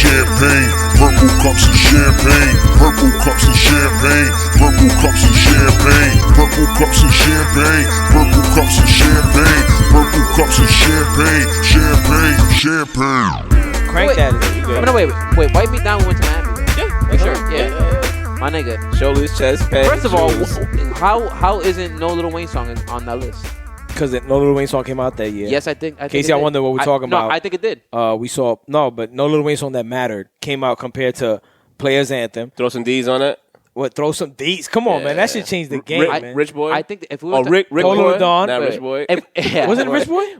champagne. Purple cups and champagne. Purple cups and champagne. Purple cups and champagne. Purple cups and champagne. Purple cups and champagne. Purple cups and champagne. Champagne. Crank that. No, wait. Wipe Me Down. We went to Miami. Yeah. Sure. Yeah. My nigga. Shoulder, chest, pants. First of all, how isn't no Lil Wayne song on that list? Because no Lil Wayne song came out that year. Yes, I think. Casey, I wonder what we're talking about. No, I think it did. We saw but no Lil Wayne song that mattered came out compared to Players Anthem. Throw some D's on it. What? Throw some D's? Come on, man. That shit changed the game, man. Rich Boy. I think if we were Rick Boy. Dawn. Not Rich Boy. Was it Rich Boy?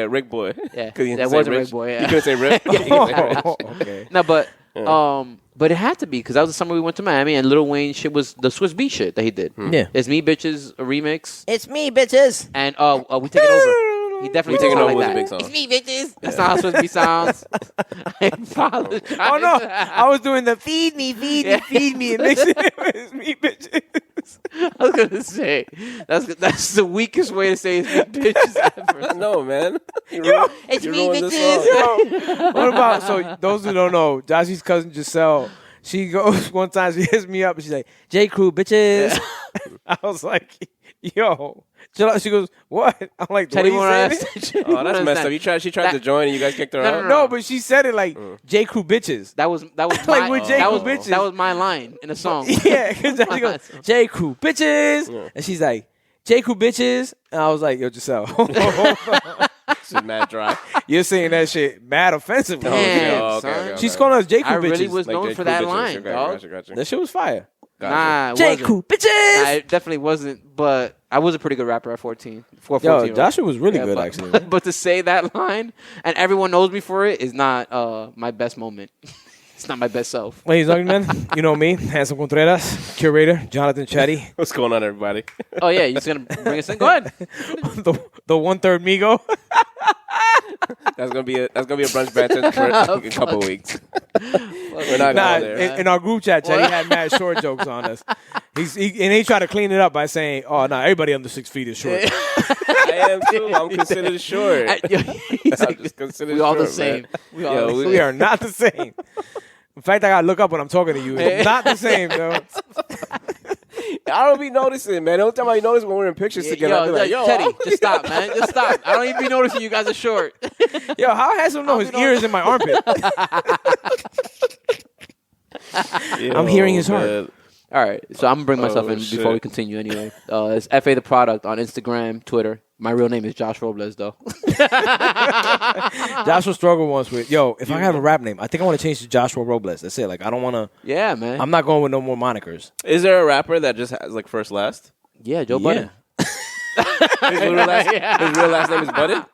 Rick Boy. Yeah, that wasn't Rick Boy. Yeah. You couldn't say Rick. Okay. No, but it had to be because that was the summer we went to Miami and Lil Wayne shit was the Swiss Beat shit that he did. Yeah. It's Me Bitches a remix. It's me, bitches. And We Take It Over. He definitely Taking like Over was that. a big song. It's me, bitches. That's not how Swiss Beat sounds. I apologize. Oh no, I was doing the feed me, and mixing it with it's me, bitches. I was gonna say that's the weakest way to say it's me, bitches ever. No, man. It's me, bitches. What about, so those who don't know, Joshy's cousin Giselle, she goes one time, she hits me up and she's like, J. Crew, bitches. I was like, yo. She goes, what? I'm like, Teddy what are you saying? Oh, that's messed up. She tried to join and you guys kicked her out? No, but she said it like, J. Crew, bitches. That was like my, with J. Crew, bitches. That was my line in the song. Yeah, because she goes, J. Crew, bitches. Yeah. And she's like, J. Crew, bitches. And I was like, yo, Giselle. She's mad dry. You're saying that shit mad offensively. Damn, okay. She's calling us J. Crew, bitches. I really was known like for that bitches. line, dog. Gotcha. That shit was fire. Nah, it J. wasn't. Crew, bitches. Nah, it definitely wasn't, but I was a pretty good rapper at 14. Yo, Joshua was really good, actually. But to say that line, and everyone knows me for it, is not my best moment. It's not my best self. Ladies and gentlemen, you know me, Handsome Contreras, curator, Jonathan Chetty. What's going on, everybody? Oh, yeah, you're just going to bring us in? Go ahead. the 1/3 Migo. That's gonna be a brunch banter for a couple of weeks. We're not going there. In our group chat, Chetty had mad short jokes on us. He tried to clean it up by saying, "Oh no, everybody under 6 feet is short." I am too. I'm considered short. We all the same. We are not the same. In fact, I gotta look up when I'm talking to you. It's not the same, though. I don't be noticing, man. The only time I notice when we're in pictures together, I'll be like, yo, Teddy, just stop, man. Just stop. I don't even be noticing you guys are short. Yo, how handsome know his ears in my armpit? I'm hearing his heart. All right, so I'm gonna bring myself in before we continue. Anyway, it's FA the Product on Instagram, Twitter. My real name is Josh Robles, though. Joshua struggled once with, if I have a rap name, I think I want to change to Joshua Robles. That's it. Like, I don't want to. Yeah, man. I'm not going with no more monikers. Is there a rapper that just has like first last? Yeah, Joe Budden. His real last name is Budden?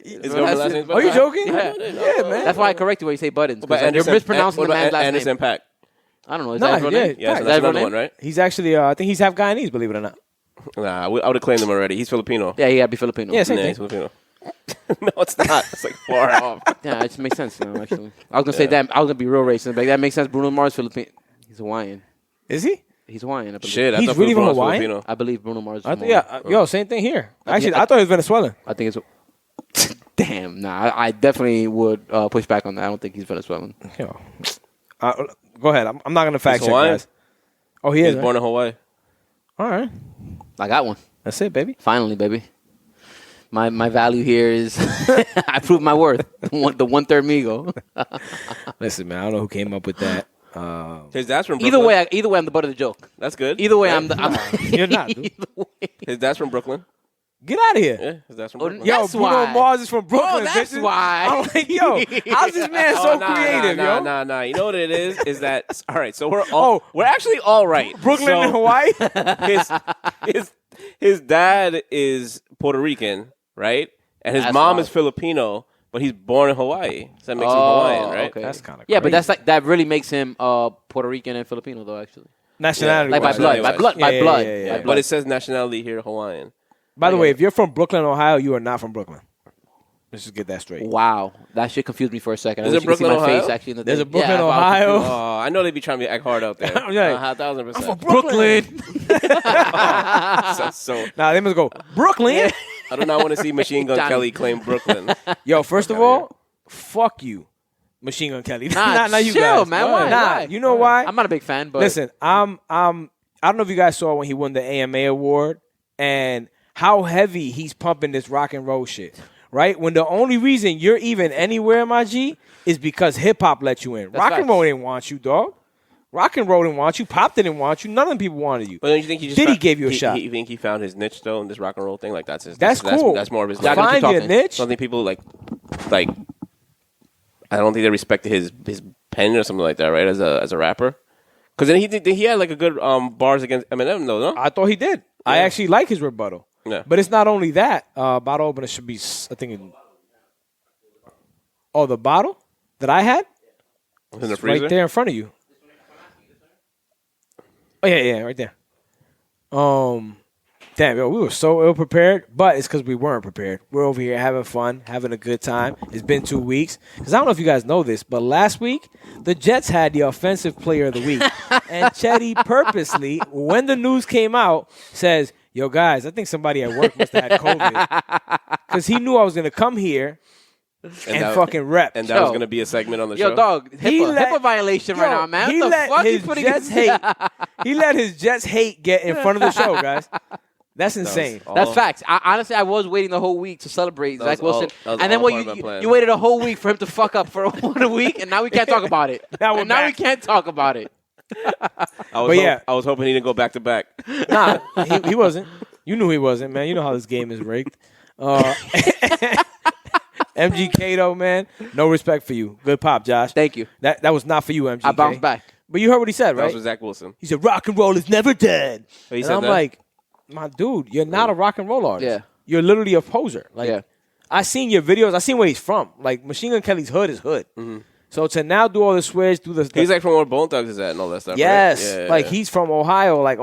His real last name is Budden? Are you joking? Yeah, man. That's why I correct you when you say Buttons. You're mispronouncing the man's last Anderson name. .Paak. I don't know. Is that his real name? Yeah, so that's another one, right? He's actually, I think he's half Guyanese, believe it or not. Nah, I would have claimed him already. He's Filipino. Yeah, he got to be Filipino. Yeah, same thing. He's Filipino. No, it's not. It's like far off. Yeah, it makes sense now, actually. I was going to say that. I was going to be real racist. But that makes sense. Bruno Mars, Filipino. He's Hawaiian. Is he? He's Hawaiian, I believe. Shit, he's really from Hawaii? Filipino. I believe Bruno Mars is from Hawaii. Yo, same thing here. Actually, I thought he was Venezuelan. I think it's... Damn, nah. I definitely would push back on that. I don't think he's Venezuelan. Yo. Go ahead. I'm not going to fact check, guys. Oh, he is born in Hawaii. All right. I got one. That's it, baby. Finally, baby. My value here is I proved my worth. The 1/3 Migo. Listen, man, I don't know who came up with that. His dad's from Brooklyn. Either way, I'm the butt of the joke. That's good. Either way, yeah. I'm the. You're not. Dude. His dad's from Brooklyn. Get out of here. Yeah, his dad's from Brooklyn. Yo, Bruno Mars is from Brooklyn. That's bitches. why. I'm like, yo, how's this man so creative, yo? Nah. You know what it is? Is that all right? So we're actually all right. Brooklyn and Hawaii. His dad is Puerto Rican, right? And his mom is Filipino, but he's born in Hawaii. So that makes him Hawaiian, right? Okay. That's kind of yeah, but that really makes him Puerto Rican and Filipino, though. Actually, nationality, like by blood. Yeah. But it says nationality here, Hawaiian. By the way, if you're from Brooklyn, Ohio, you are not from Brooklyn. Let's just get that straight. Wow, that shit confused me for a second. Is it Brooklyn, Ohio? There's a Brooklyn, Ohio. Oh, I know they be trying to act hard out there. 1,000%. I'm from Brooklyn. Nah, they must go Brooklyn. I do not want to see Machine Gun Kelly claim Brooklyn. Yo, first of all, fuck you. Machine Gun Kelly. Nah, not you chill, guys. man. Why? You know why? I'm not a big fan, but listen, I don't know if you guys saw when he won the AMA award and how heavy he's pumping this rock and roll shit. Right? When the only reason you're even anywhere, my G, is because hip hop let you in. Rock and roll didn't want you, dog. Rock and roll didn't want you. Pop didn't want you. None of them people wanted you. But don't you think Diddy gave you a shot. You think he found his niche though in this rock and roll thing? Like that's cool. That's more of his. Find your niche. Something people like. I don't think they respected his pen or something like that, right? As a rapper, because then he had like a good bars against Eminem though, no? I thought he did. Yeah. I actually like his rebuttal. Yeah. But it's not only that. Bottle opener should be, I think. The bottle that I had? In the freezer? Right there in front of you. Oh, yeah, right there. Damn, yo, we were so ill prepared, but it's because we weren't prepared. We're over here having fun, having a good time. It's been 2 weeks. Because I don't know if you guys know this, but last week, the Jets had the offensive player of the week. And Chetty purposely, when the news came out, says, yo, guys, I think somebody at work must have had COVID. Because he knew I was going to come here and fucking rep. And that was going to be a segment on the show? Yo, dog, HIPAA violation right now, man. He what the let fuck his Jets hate. He let his Jets hate get in front of the show, guys. That's insane. That's facts. Honestly, I was waiting the whole week to celebrate Zach Wilson. And then you waited a whole week for him to fuck up for 1 week, and now we can't talk about it. Now we can't talk about it. I was hoping he didn't go back to back. Nah, he wasn't. You knew he wasn't, man. You know how this game is rigged. MGK, though, man, no respect for you. Good pop, Josh. Thank you. That was not for you, MGK. I bounced back. But you heard what he said, right? That was for Zach Wilson. He said, rock and roll is never dead. Oh, he and said I'm that? like, my dude, you're not a rock and roll artist. Yeah. You're literally a poser. Like, yeah. I seen your videos. I seen where he's from. Like, Machine Gun Kelly's hood is hood. Mm-hmm. So to now do all the switch, he's like from where Bone Thugs is at and all that stuff. Yes, right? like he's from Ohio, like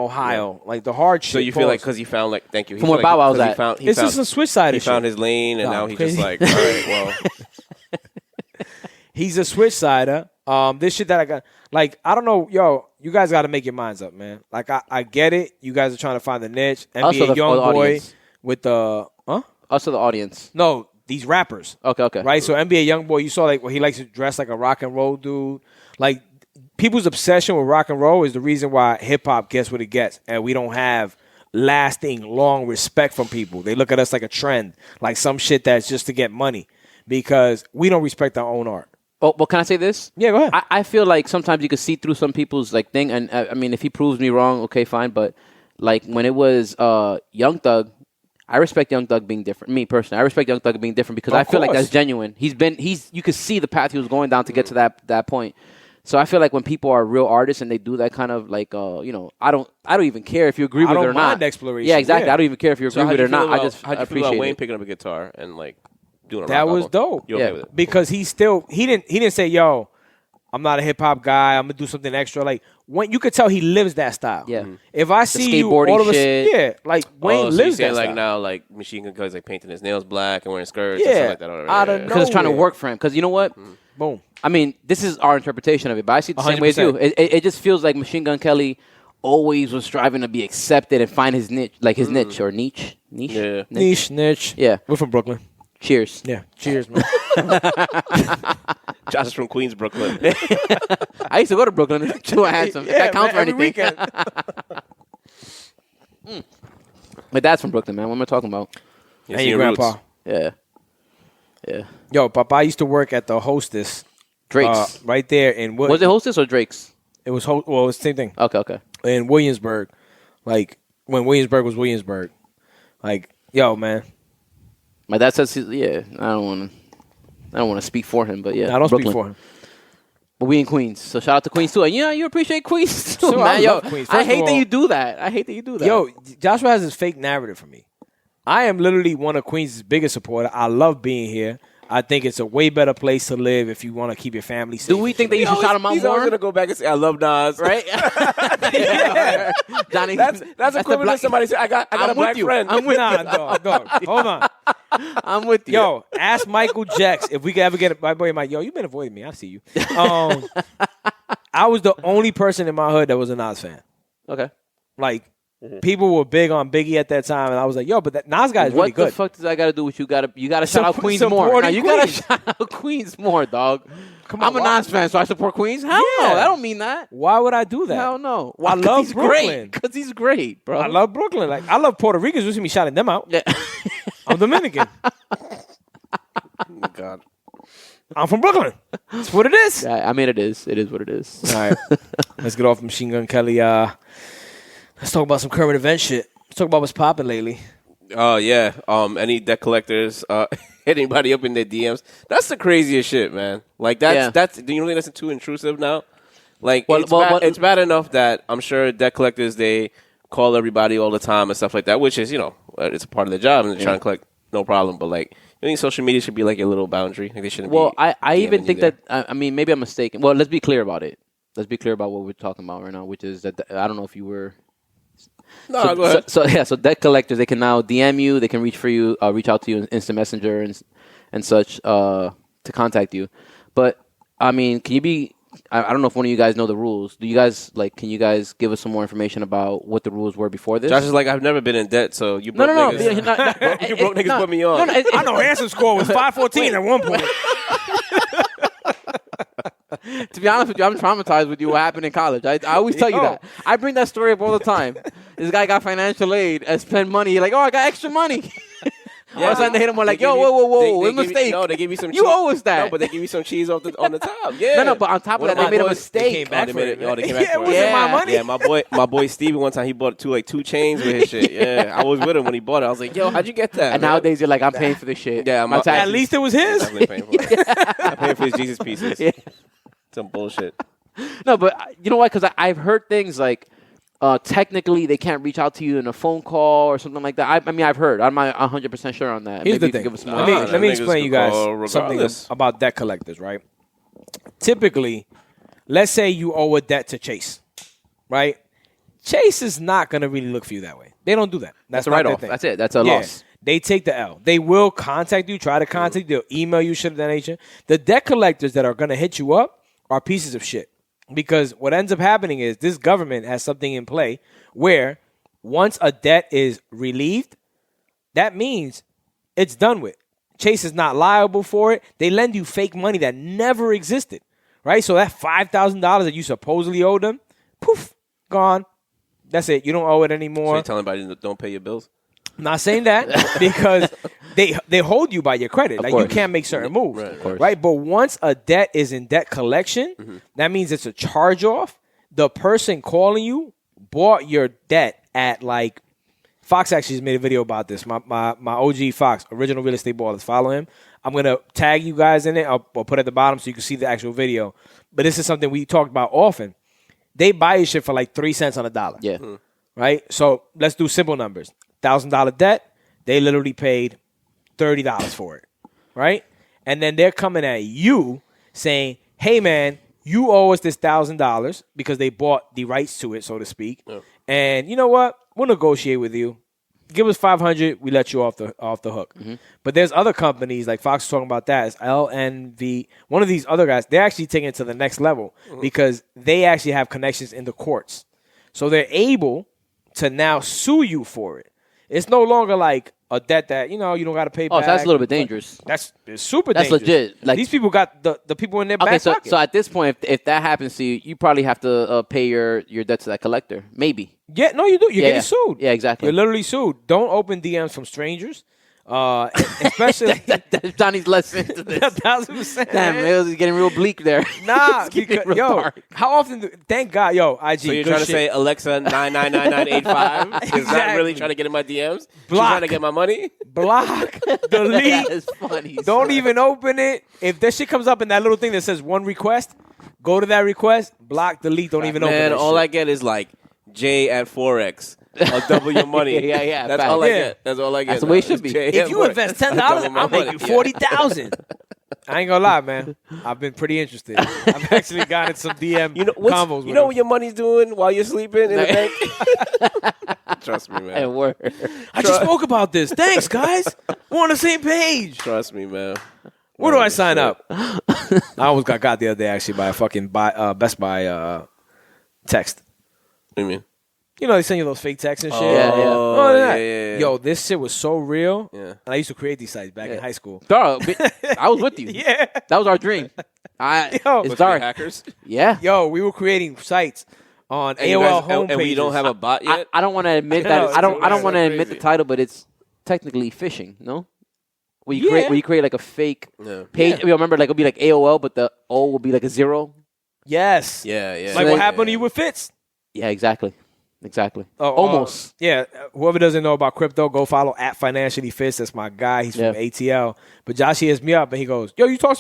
the hard shit. So you feel like because he found like, thank you. From where Bow Wow's at. It's just some switch side. He found his lane, and now he's just like, all right, well. He's a switch sider. This shit that I got, like, I don't know, yo, you guys got to make your minds up, man. Like, I get it. You guys are trying to find the niche. NBA young boy with the Also the audience. No. These rappers. Okay. Right? So NBA Youngboy, you saw like where he likes to dress like a rock and roll dude. Like people's obsession with rock and roll is the reason why hip hop gets what it gets. And we don't have lasting, long respect from people. They look at us like a trend, like some shit that's just to get money because we don't respect our own art. Oh, well, can I say this? Yeah, go ahead. I feel like sometimes you can see through some people's like thing. And I mean, if he proves me wrong, okay, fine. But like when it was Young Thug, I respect Young Thug being different. Me personally, I respect Young Thug being different because I feel like that's genuine. You could see the path he was going down to get to that point. So I feel like when people are real artists and they do that kind of like, I don't even care if you agree with it or not. I don't mind exploration. Yeah, exactly. Yeah. I don't even care if you agree with it or not. I just how'd you appreciate feel about it. Wayne picking up a guitar and like doing a that rock was album? dope. You okay with it? Because he didn't say, yo, I'm not a hip hop guy. I'm gonna do something extra. Like when you could tell he lives that style. Yeah. If I see you all of like Wayne lives that like style. now, like Machine Gun Kelly's like painting his nails black and wearing skirts and stuff like that. Out of because it's trying to work for him. Because you know what? Boom. I mean, this is our interpretation of it, but I see it the same way as 100%. you. It just feels like Machine Gun Kelly always was striving to be accepted and find his niche, like his niche or niche. Yeah. Niche. Yeah. We're from Brooklyn. Cheers. Yeah. Cheers, man. Josh is from Queens, Brooklyn. I used to go to Brooklyn and chill and have some. If that counts for anything. My dad's from Brooklyn, man. What am I talking about? And your grandpa. Yeah. Yo, Papa used to work at the Hostess. Drake's. Right there in Was it Hostess or Drake's? It was well, it was the same thing. Okay. In Williamsburg. Like when Williamsburg was Williamsburg. Like, yo, man. My dad says, I don't want to speak for him, but yeah. I don't Brooklyn. speak for him. But we in Queens, so shout out to Queens too. And you appreciate Queens too, So man. I love Yo, Queens. I First hate of that all- you do that. Yo, Joshua has this fake narrative for me. I am literally one of Queens' biggest supporters. I love being here. I think it's a way better place to live if you want to keep your family safe. Do we think that you should shout him out He's always more? gonna go back and say, "I love Nas." Right? Yeah. Johnny, That's equivalent to somebody say, "I got a black friend." I'm with dog. Hold on. I'm with you. Yo, ask Michael Jex if we could ever get it. My boy, Mike, yo, you've been avoiding me. I see you. I was the only person in my hood that was a Nas fan. Okay. Like, people were big on Biggie at that time, and I was like, yo, but that Nas guy is really good. What the fuck does that got to do with you? You gotta shout out Queens more. supporting Now, you gotta Queens. shout out Queens more, dog. Come on, I'm a Nas fan, so I support Queens. Hell Yeah. no, I don't mean that. Why would I do that? Hell no. I love he's Brooklyn. Because he's great, bro. I love Brooklyn. Like I love Puerto Ricans. You see me shouting them out. Yeah. I'm Dominican. Oh, God. I'm from Brooklyn. That's what it is. Yeah, I mean, it is. It is what it is. All right. Let's get off Machine Gun Kelly. Let's talk about some current event shit. Let's talk about what's popping lately. Oh, yeah. Any debt collectors, hit anybody up in their DMs. That's the craziest shit, man. Like, that's do you think that's too intrusive now? Like, it's bad enough that I'm sure debt collectors, they call everybody all the time and stuff like that, which is, it's a part of their job and they're trying to collect, no problem. But, like, I think social media should be like a little boundary. Like, they shouldn't be. Well, I even think there. that, I mean, maybe I'm mistaken. Well, let's be clear about it. Let's be clear about what we're talking about right now, which is that I don't know if you were. No, go ahead. So debt collectors, they can now DM you, they can reach out to you in Instant Messenger and such to contact you. But I mean, can you be? I don't know if one of you guys know the rules. Do you guys can you guys give us some more information about what the rules were before this? Josh is like, I've never been in debt, so you broke niggas. You broke niggas put me on. I know Hanson's score was 514 at one point. To be honest with you, I'm traumatized with you. What happened in college? I always tell you that. I bring that story up all the time. This guy got financial aid and spent money. You're like, oh, I got extra money. All of a sudden they hit him like, yo, whoa, it's a mistake. No, they gave you some. You owe us that. No, but they give you some cheese on the top. Yeah. No, but on top of that, they made a mistake. They came back for it. They came back for it. It wasn't my money. Yeah, my boy Stevie one time he bought two chains with his shit. Yeah, I was with him when he bought it. I was like, yo, how'd you get that? And nowadays you're like, I'm paying for this shit. Yeah, at least it was his. I'm definitely paying for it. I'm paying for his Jesus pieces. Yeah. Some bullshit. No, but you know what? Because I've heard things like technically they can't reach out to you in a phone call or something like that. I mean, I've heard. I'm not 100% sure on that. Here's Maybe the you thing. can give us more. Let me explain you guys something regardless. about debt collectors, right? Typically, let's say you owe a debt to Chase, right? Chase is not going to really look for you that way. They don't do that. That's a not their write-off. thing. That's it. That's a loss. They take the L. They will contact you, try to contact you. They'll email you, shit of that nature. The debt collectors that are going to hit you up are pieces of shit. Because what ends up happening is this government has something in play where once a debt is relieved, that means it's done with. Chase is not liable for it. They lend you fake money that never existed, right? So that $5,000 that you supposedly owed them, poof, gone. That's it. You don't owe it anymore. So you're telling everybody don't pay your bills? I'm not saying that because they hold you by your credit. Like, you can't make certain moves, right? But once a debt is in debt collection, that means it's a charge off. The person calling you bought your debt at like Fox actually just made a video about this. My OG Fox, original real estate ballers, follow him. I'm gonna tag you guys in it. I'll put it at the bottom so you can see the actual video. But this is something we talked about often. They buy your shit for like 3 cents on a dollar. Yeah. Right? So let's do simple numbers. $1,000 debt, they literally paid $30 for it, right? And then they're coming at you saying, hey, man, you owe us this $1,000 because they bought the rights to it, so to speak. Yeah. And you know what? We'll negotiate with you. Give us $500, we let you off the hook. But there's other companies, like Fox is talking about that, it's LNV. One of these other guys, they're actually taking it to the next level because they actually have connections in the courts. So they're able to now sue you for it. It's no longer like a debt that, you don't got to pay back. Oh, so that's a little bit dangerous. It's super dangerous. That's legit. Like, these people got the people in their back pocket. So at this point, if that happens to you, you probably have to pay your debt to that collector. Maybe. Yeah, no, you do. You're getting sued. Yeah, exactly. You're literally sued. Don't open DMs from strangers. Especially that's Johnny's lesson to this. 1,000%. Damn, it was getting real bleak there. Nah, because, how often thank God, IG. So you're trying to say Alexa 9999985? Is that really trying to get in my DMs? She's trying to get my money? Block, delete. That is funny. Don't even open it. If that shit comes up in that little thing that says one request, go to that request, block, delete. Don't even open it. Man, all I get is like J at Forex. I'll double your money. Yeah. That's all I get. That's all I get. That's the way it should be. If you invest $10, I'll make you $40,000. I ain't gonna lie, man. I've been pretty interested. I've actually gotten some DM combos. You know what your money's doing while you're sleeping in the bank? Trust me, man. I just spoke about this. Thanks, guys. We're on the same page. Trust me, man. Where do I sign up? I almost got the other day actually by a fucking Best Buy text. What do you mean? You know, they send you those fake texts and shit. Oh, yeah. Yo, this shit was so real. Yeah. And I used to create these sites back in high school. Dog, I was with you. Yeah. That was our dream. Yo, It's dark. Hackers. Yeah. Yo, we were creating sites on AOL homepages. And we don't have a bot yet? I don't want to admit that. I don't want to admit the title, but it's technically phishing, no? Where you create like a fake page. You remember, like it'll be like AOL, but the O will be like a 0. Yes. Yeah. Like what happened to you with Fitz. Yeah, exactly. Almost. Whoever doesn't know about crypto, go follow @FinanciallyFitz. That's my guy. He's from ATL. But Josh hits me up and he goes, "Yo, you talk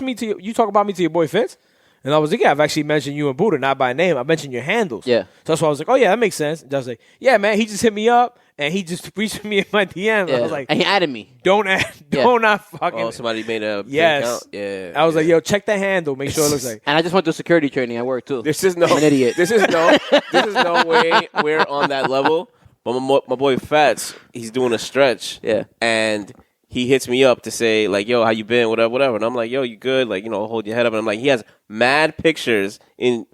about me to your boy Fitz?" And I was like, "Yeah, I've actually mentioned you and Buddha, not by name. I mentioned your handles." Yeah. So that's why I was like, "Oh yeah, that makes sense." And Josh was like, "Yeah, man, he just hit me up and he just reached me in my DM." I was like, and he added me. Don't not fucking. Oh, somebody made a yes. account? Yeah. I was like, "Yo, check the handle. Make sure it looks like." And I just went to security training at work too. This is no. I'm an idiot. This is no way we're on that level. But my boy Fats, he's doing a stretch. Yeah. And he hits me up to say, like, yo, how you been? Whatever. And I'm like, yo, you good? Like, hold your head up. And I'm like, he has mad pictures in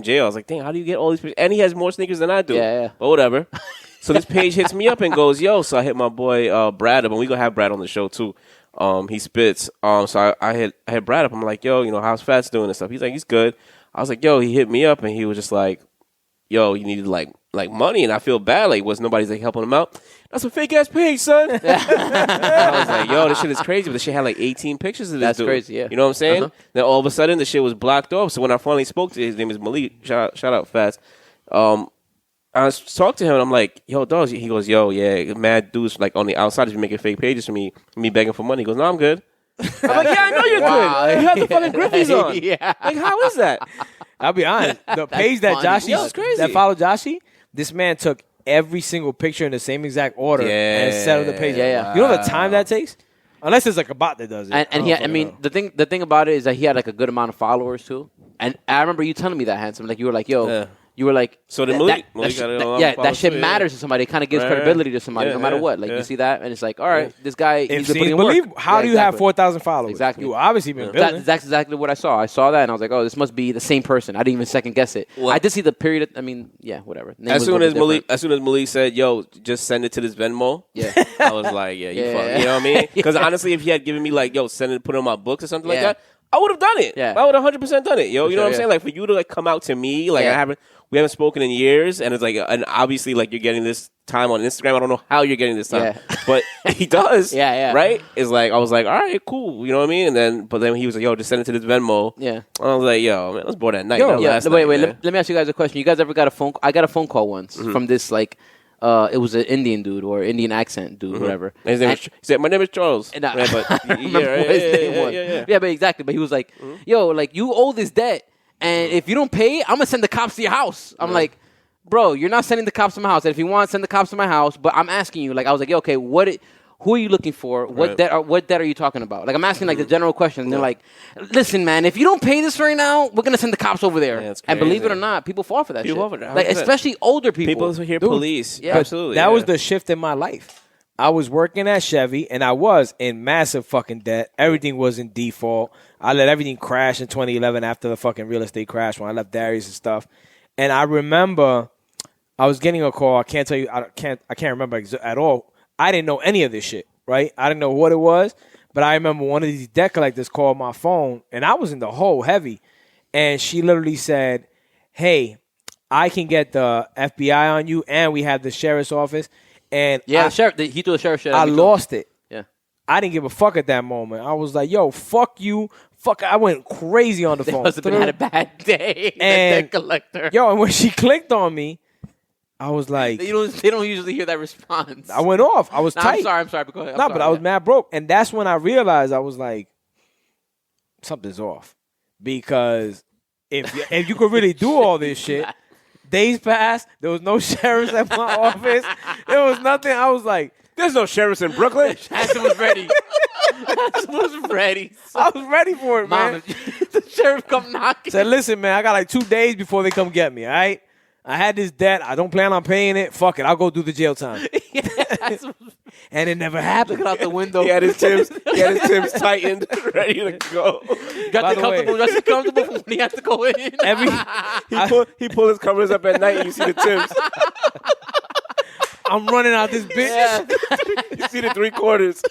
jail. I was like, dang, how do you get all these pictures? And he has more sneakers than I do. Yeah. But whatever. So this page hits me up and goes, yo. So I hit my boy Brad up. And we going to have Brad on the show, too. He spits. So I hit Brad up. I'm like, yo, how's Fats doing and stuff? He's like, he's good. I was like, yo, he hit me up. And he was just like, yo, you needed like money, and I feel bad. Like, nobody's like helping him out. That's a fake ass page, son. I was like, yo, this shit is crazy. But the shit had like 18 pictures of this dude. That's crazy, yeah. You know what I'm saying? Then all of a sudden, the shit was blocked off. So when I finally spoke to his name is Malik. Shout out Fats. I talked to him, and I'm like, yo, dog. He goes, yo, yeah, mad dudes like on the outside is making fake pages for me begging for money. He goes, no, I'm good. I'm like, yeah, I know you're good. You have the fucking Griffies on. Yeah. Like, how is that? I'll be honest. The page that funny. that followed Joshi, this man took every single picture in the same exact order and set up the page. Yeah. You know the time that takes? Unless it's like a bot that does it. And the thing about it is that he had like a good amount of followers too. And I remember you telling me that, Handsome. Like you were like, yo, you were like, so the Malik that shit matters to somebody. It kind of gives credibility to somebody, no matter what. Like you see that, and it's like, all right, this guy needs to put in work. How do you have 4,000 followers? Exactly. You obviously been building. That's exactly what I saw. I saw that, and I was like, oh, this must be the same person. I didn't even second guess it. I did see the period. I mean, yeah, whatever. As soon as Malik said, yo, just send it to this Venmo. Yeah. I was like, yeah, you fuck. You know what I mean? Because honestly, if he had given me like, yo, send it, put it on my books or something like that, I would have done it. Yeah. I would have 100% done it. Yo, you know what I'm saying? Like for you to like come out to me, like we haven't spoken in years, and it's like, and obviously like you're getting this time on Instagram. I don't know how you're getting this time, but he does. Right? It's like I was like, all right, cool. You know what I mean? And then he was like, yo, just send it to this Venmo. Yeah. I was like, yo, man, let's board that night. Wait. Let me ask you guys a question. You guys ever got a phone? I got a phone call once from this like. It was an Indian dude or Indian accent dude, whatever. And his name he said, "My name is Charles." And yeah, but exactly. But he was like, "Yo, like you owe this debt, and if you don't pay, I'm gonna send the cops to your house." I'm like, "Bro, you're not sending the cops to my house. And if you want, send the cops to my house." But I'm asking you, like, I was like, "Yo, okay, who are you looking for? What debt are you talking about?" Like I'm asking like the general question. And they're like, "Listen, man, if you don't pay this right now, we're gonna send the cops over there." Yeah, and believe it or not, people fall for that shit. Fall for that. Like especially older people. People who hear police. Yeah. Absolutely. That was the shift in my life. I was working at Chevy, and I was in massive fucking debt. Everything was in default. I let everything crash in 2011 after the fucking real estate crash when I left Darius and stuff. And I remember I was getting a call. I can't tell you. I can't remember at all. I didn't know any of this shit. Right? I didn't know what it was, but I remember one of these debt collectors called my phone, and I was in the hole heavy. And she literally said, "Hey, I can get the FBI on you, and we have the sheriff's office." And he threw the sheriff's shit. I lost it. Yeah. I didn't give a fuck at that moment. I was like, yo, fuck you. Fuck, I went crazy on the phone. Must have been had a bad day. And, debt collector. Yo, and when she clicked on me, I was like... They don't usually hear that response. I went off. I was tight. I'm sorry. But go ahead. But I was mad broke. And that's when I realized I was like, something's off. Because if you could really do all this shit... Days passed. There was no sheriffs at my office. There was nothing. I was like, "There's no sheriffs in Brooklyn." Hanson was ready. Hanson was ready. I was ready for it, man. The sheriff come knocking. Said, "Listen, man, I got like 2 days before they come get me. All right, I had this debt. I don't plan on paying it. Fuck it. I'll go do the jail time." And it never happened. Looking out the window. He had his Timbs tightened, ready to go. Got the comfortable when he had to go in. He pulled his covers up at night and you see the Timbs. I'm running out this bitch. You see the 3/4.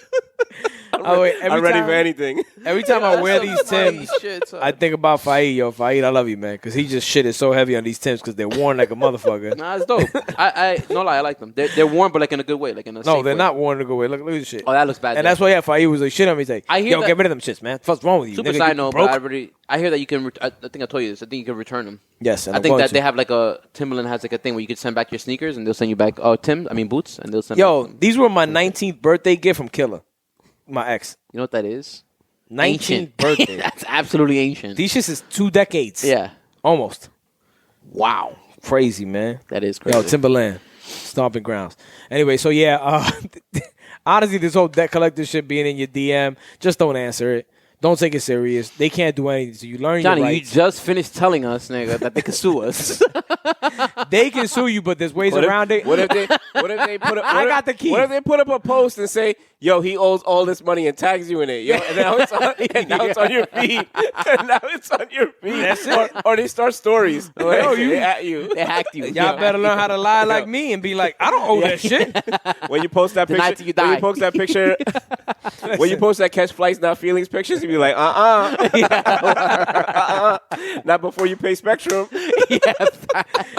I'm ready for anything. Every time I wear these Timbs, I think about Fahid. Yo, Fahid, I love you, man, because he just shit is so heavy on these Timbs because they're worn like a motherfucker. Nah, it's dope. I no lie, I like them. They're worn, but like in a good way, like in a No, they're way. not worn in a good way. Look at this shit. Oh, that looks bad. And that's why Fahid was like shit on me. He's like, yo, get rid of them shits, man. What's wrong with you? Super nigga, side note, broke? but I hear that you can. I think I told you this. I think you can return them. Yes, and I think that they have like a Timberland has like a thing where you can send back your sneakers and they'll send you back boots and they'll send. Yo, these were my 19th birthday gift from Killer, my ex. You know what that is? 19th birthday. That's absolutely ancient. These shits is 2 decades. Yeah, almost. Wow, crazy, man. that is crazy. Yo, Timberland, stomping grounds. Anyway, so yeah, honestly, this whole debt collector shit being in your DM, just don't answer it. Don't take it serious. They can't do anything. So you learn Johnny, your you rights. just finished telling us, nigga, that they can sue us. They can sue you, but there's ways around it. What if they put up? I got the key. What if they put up a post and say, "Yo, he owes all this money," and tags you in it? Yo, and now it's on, it's on your feed. And now it's on your feed. That's it. Or they start stories. Yo, They at you. They hacked you. Y'all better learn how to lie like me and be like, I don't owe that shit. When you post that The night picture, till you die. when you post that picture, when you post that catch flights not feelings pictures, you be like, not before you pay Spectrum. Yeah,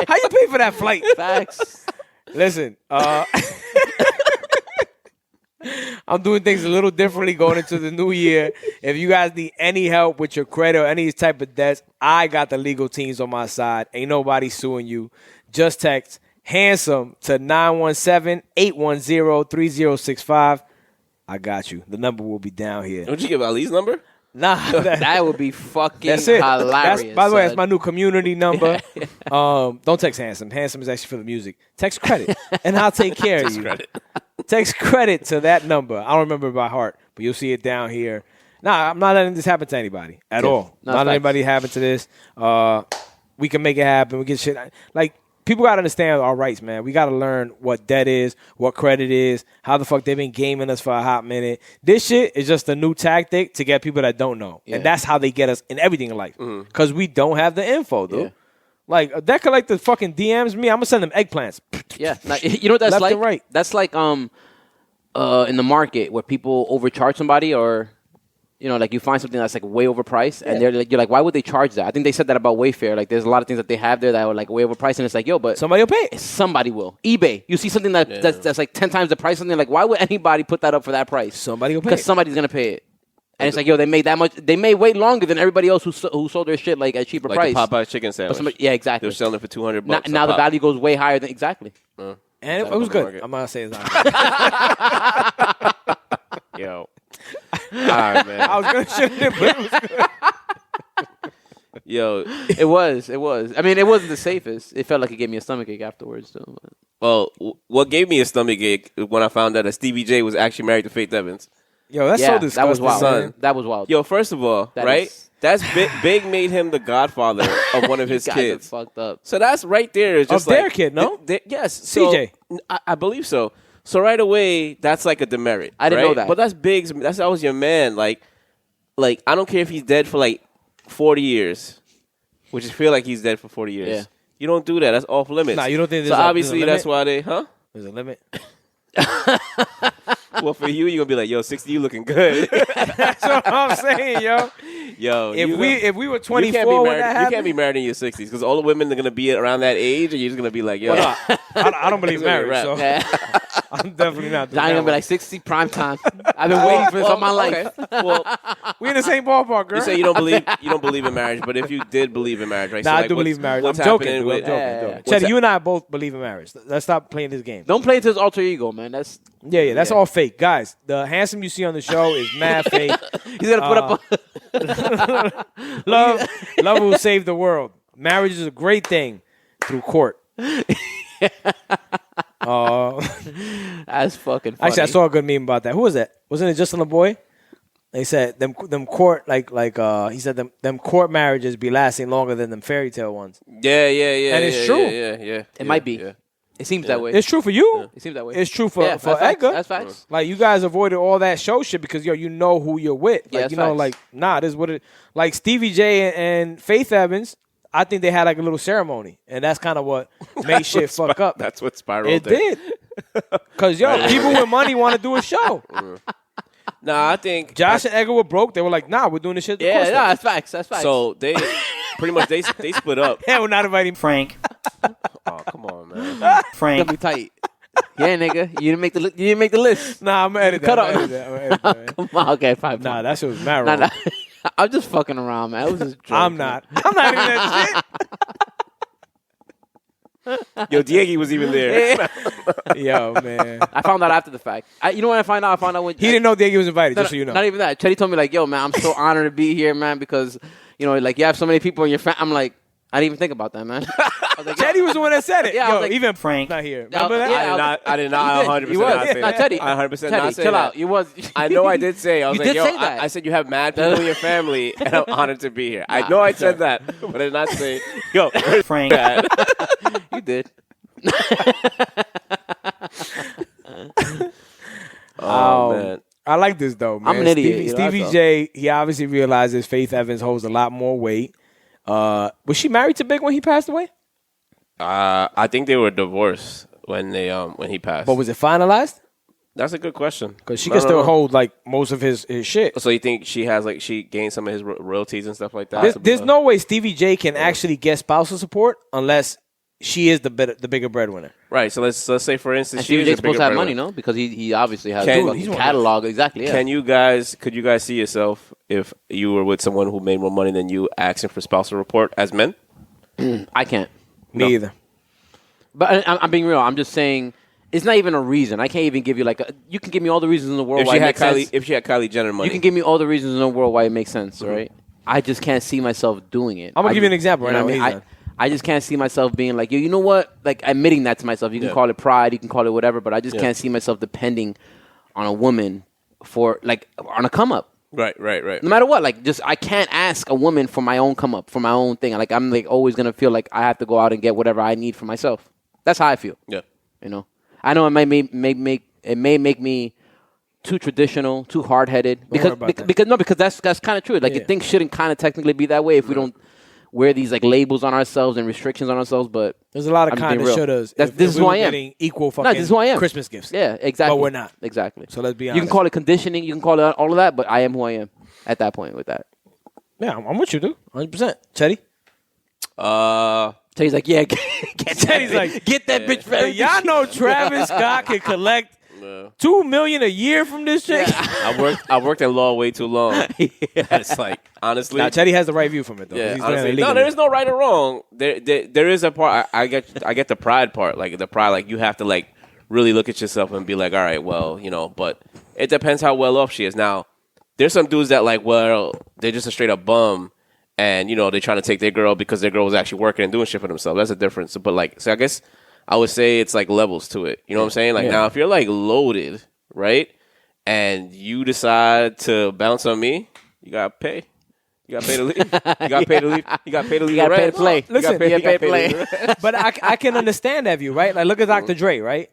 How you pay for that flight? facts. Listen, I'm doing things a little differently going into the new year. If you guys need any help with your credit or any type of debts, I got the legal teams on my side. Ain't nobody suing you. Just text handsome to 917-810-3065. I got you. The number will be down here. Don't you give Ali's number? Nah, That would be fucking that's it. hilarious. By the way, that's son. my new community number. Don't text handsome. Handsome is actually for the music. Text credit, and I'll take care of you. Text credit to that number. I don't remember it by heart, but you'll see it down here. Nah, I'm not letting this happen to anybody at all. No, Not letting facts. anybody happen to this. We can make it happen. We get shit. Like, people got to understand our rights, man. We got to learn what debt is, what credit is, how the fuck they've been gaming us for a hot minute. This shit is just a new tactic to get people that don't know. Yeah. And that's how they get us in everything in life. Because we don't have the info, dude. Yeah. Like, a debt collector fucking DMs me, I'm going to send them eggplants. Yeah, like, you know what that's Left like? and right. That's like in the market where people overcharge somebody, or you know, like you find something that's like way overpriced, and they're like, you're like, why would they charge that? I think they said that about Wayfair. Like, there's a lot of things that they have there that are like way overpriced, and it's like, yo, but Somebody will pay it. somebody will. eBay, you see something that's like 10 times the price, something like, why would anybody put that up for that price? Somebody will pay Because it. somebody's gonna pay it. And it's like, yo, they made that much. They made way longer than everybody else who sold their shit like at cheaper Like price. the Popeye chicken sandwich. Yeah, exactly. They were selling it for $200. Now the value goes way higher than exactly. And it was fucking good. market. I'm not saying it's not good. Yo. All right, man. I was going to shit it, but it was good. Yo. It was. I mean, it wasn't the safest. It felt like it gave me a stomachache afterwards, though. Well, what gave me a stomachache when I found out that Stevie J was actually married to Faith Evans. Yo, that's so disgusting. that was wild. Son. That was wild. Yo, first of all, That right? is- That's Big made him the godfather of one of his guys kids. are fucked up. So that's right there. Is just Of their like, kid, no? Yes. So, CJ. I believe so. So right away, that's like a demerit. I didn't right? know that. But that's Big's. That was your man. Like I don't care if he's dead for like 40 years, which I feel like he's dead for 40 years. Yeah. You don't do that. That's off limits. Nah, you don't think so there's a obviously limit? that's why they, There's a limit. Well, for you, you're gonna be like, yo, 60, you looking good. That's what I'm saying, yo. Yo, If we were 24 you can't be when married. that You happened, can't be married in your 60s because all the women are gonna be around that age, and you're just gonna be like, yo. Well, no, I don't believe It's gonna be marriage, so a Yeah. I'm definitely not. doing Johnny that gonna be one. like 60 prime time. I've been waiting for this all my life. Okay. Well, We in the same ballpark, girl. you say you don't believe in marriage, but if you did believe in marriage, right? Nah, so I like, do what's- believe in marriage. I'm What's joking, happening dude. I'm with? joking. Yeah, joking. yeah. Chetty, you and I both believe in marriage. Let's stop playing this game. Don't play into his alter ego, man. That's Yeah, that's all fake. Guys, the handsome you see on the show is mad fake. he's gonna put up. Love will save the world. Marriage is a great thing through court. That's fucking funny. Actually, I saw a good meme about that. Who was that? Wasn't it Justin LeBoy? They said them court he said them court marriages be lasting longer than them fairy tale ones. Yeah. And it's true. Yeah. It might be. Yeah. It seems that way. It's true for you. It seems that way. It's true for Yeah, that's facts. Edgar. That's facts. Like, you guys avoided all that show shit because you know who you're with. Yeah, Like, that's you know, facts. like, nah, this is what it. Like Stevie J and Faith Evans. I think they had like a little ceremony, and that's kind of what made shit fuck up. That's what spiraled. It did. Because, people with money want to do a show. Nah, I think Josh and Edgar were broke. They were like, nah, we're doing this shit. Yeah, that's facts. So they pretty much they split up. Yeah, we're not inviting Frank. Oh, come on, man. Frank. Be tight. Yeah, nigga, you didn't make the list. Nah, I'm edit Cut that. off. Man. Come on, okay, fine. Nah, that shit was mad Nah, wrong. I'm just fucking around, man. I was just joking. I'm not even that Yo, Diego was even there. shit. Yo, man. I found out after the fact. You know when I found out? I found out when He didn't know Diego was invited, No, just so you know. Not even that. Chetty told me like, "Yo, man, I'm so honored to be here, man, because like you have so many people in your family." I'm like, I didn't even think about that, man. I was like, Teddy was the one that said it. Yeah, I Yo, was like, even Frank. not here. Yeah, Remember that? yeah, I did not 100% You was. not say Nah, that. Teddy. I 100% Teddy, not say chill that. out. You was. I know I did say. I was You like, did yo, say that. I said you have mad people in your family, and I'm honored to be here. I know I said that, but I did not say, yo, Frank. bad. You did. Oh, man. I like this though, man. I'm an idiot, Stevie that's all. J, he obviously realizes Faith Evans holds a lot more weight. Was she married to Big when he passed away? I think they were divorced when he passed. But was it finalized? That's a good question. Because she can still hold like most of his shit. So you think she gained some of his royalties and stuff like that? There's no way Stevie J can actually get spousal support unless she is the bigger breadwinner. Right. So let's say for instance, And she Stevie is J's a supposed bigger to have breadwinner. money, no? Because he obviously has Can- a fucking catalog. Exactly. Yeah. Could you guys see yourself if you were with someone who made more money than you asking for spousal report as men? I can't. Me either. But I'm being real. I'm just saying it's not even a reason. I can't even give you you can give me all the reasons in the world If why she it had makes sense. If she had Kylie Jenner money, You can give me all the reasons in the world why it makes sense, right? I just can't see myself doing it. I'm gonna give you an example right know now. what I mean? He's done. I just can't see myself being like, yo, you know what? Like admitting that to myself. You can call it pride, you can call it whatever, but I just can't see myself depending on a woman for on a come up. Right. No matter what, I can't ask a woman for my own come up, for my own thing. Like I'm always gonna feel like I have to go out and get whatever I need for myself. That's how I feel. Yeah. I know it may make me too traditional, too hard headed. Because that's kind of true. Things shouldn't kind of technically be that way if we don't wear these labels on ourselves and restrictions on ourselves. But There's a lot of I'm kind of being real. shouldas. This is who I am. Getting equal fucking this is who I am. Christmas gifts. Yeah, exactly. But we're not. Exactly. So let's be You honest. can call it conditioning. You can call it all of that. But I am who I am at that point with that. Yeah, I'm with you, dude. 100%. Chetty? Teddy's like, yeah, Teddy's like, get that bitch ready. y'all know Travis Scott can collect $2 million a year from this chick? I worked in law way too long. It's honestly. Now, Chetty has the right view from it, though. Yeah, He's doing it honestly, legally. there is no right or wrong. There is a part. I get the pride part. The pride, you have to really look at yourself and be like, all right, well, but it depends how well off she is. Now, there's some dudes that they're just a straight up bum, and they're trying to take their girl because their girl was actually working and doing shit for themselves. That's a difference. But so I guess I would say it's levels to it. You know what I'm saying? Now, if you're loaded, right, and you decide to bounce on me, you gotta pay. You got to pay to leave. You got to pay to leave. You got to pay to leave. You got to pay to play. Listen, you got to pay to play. But I can understand that view, right? Look at Dr. Dre, right?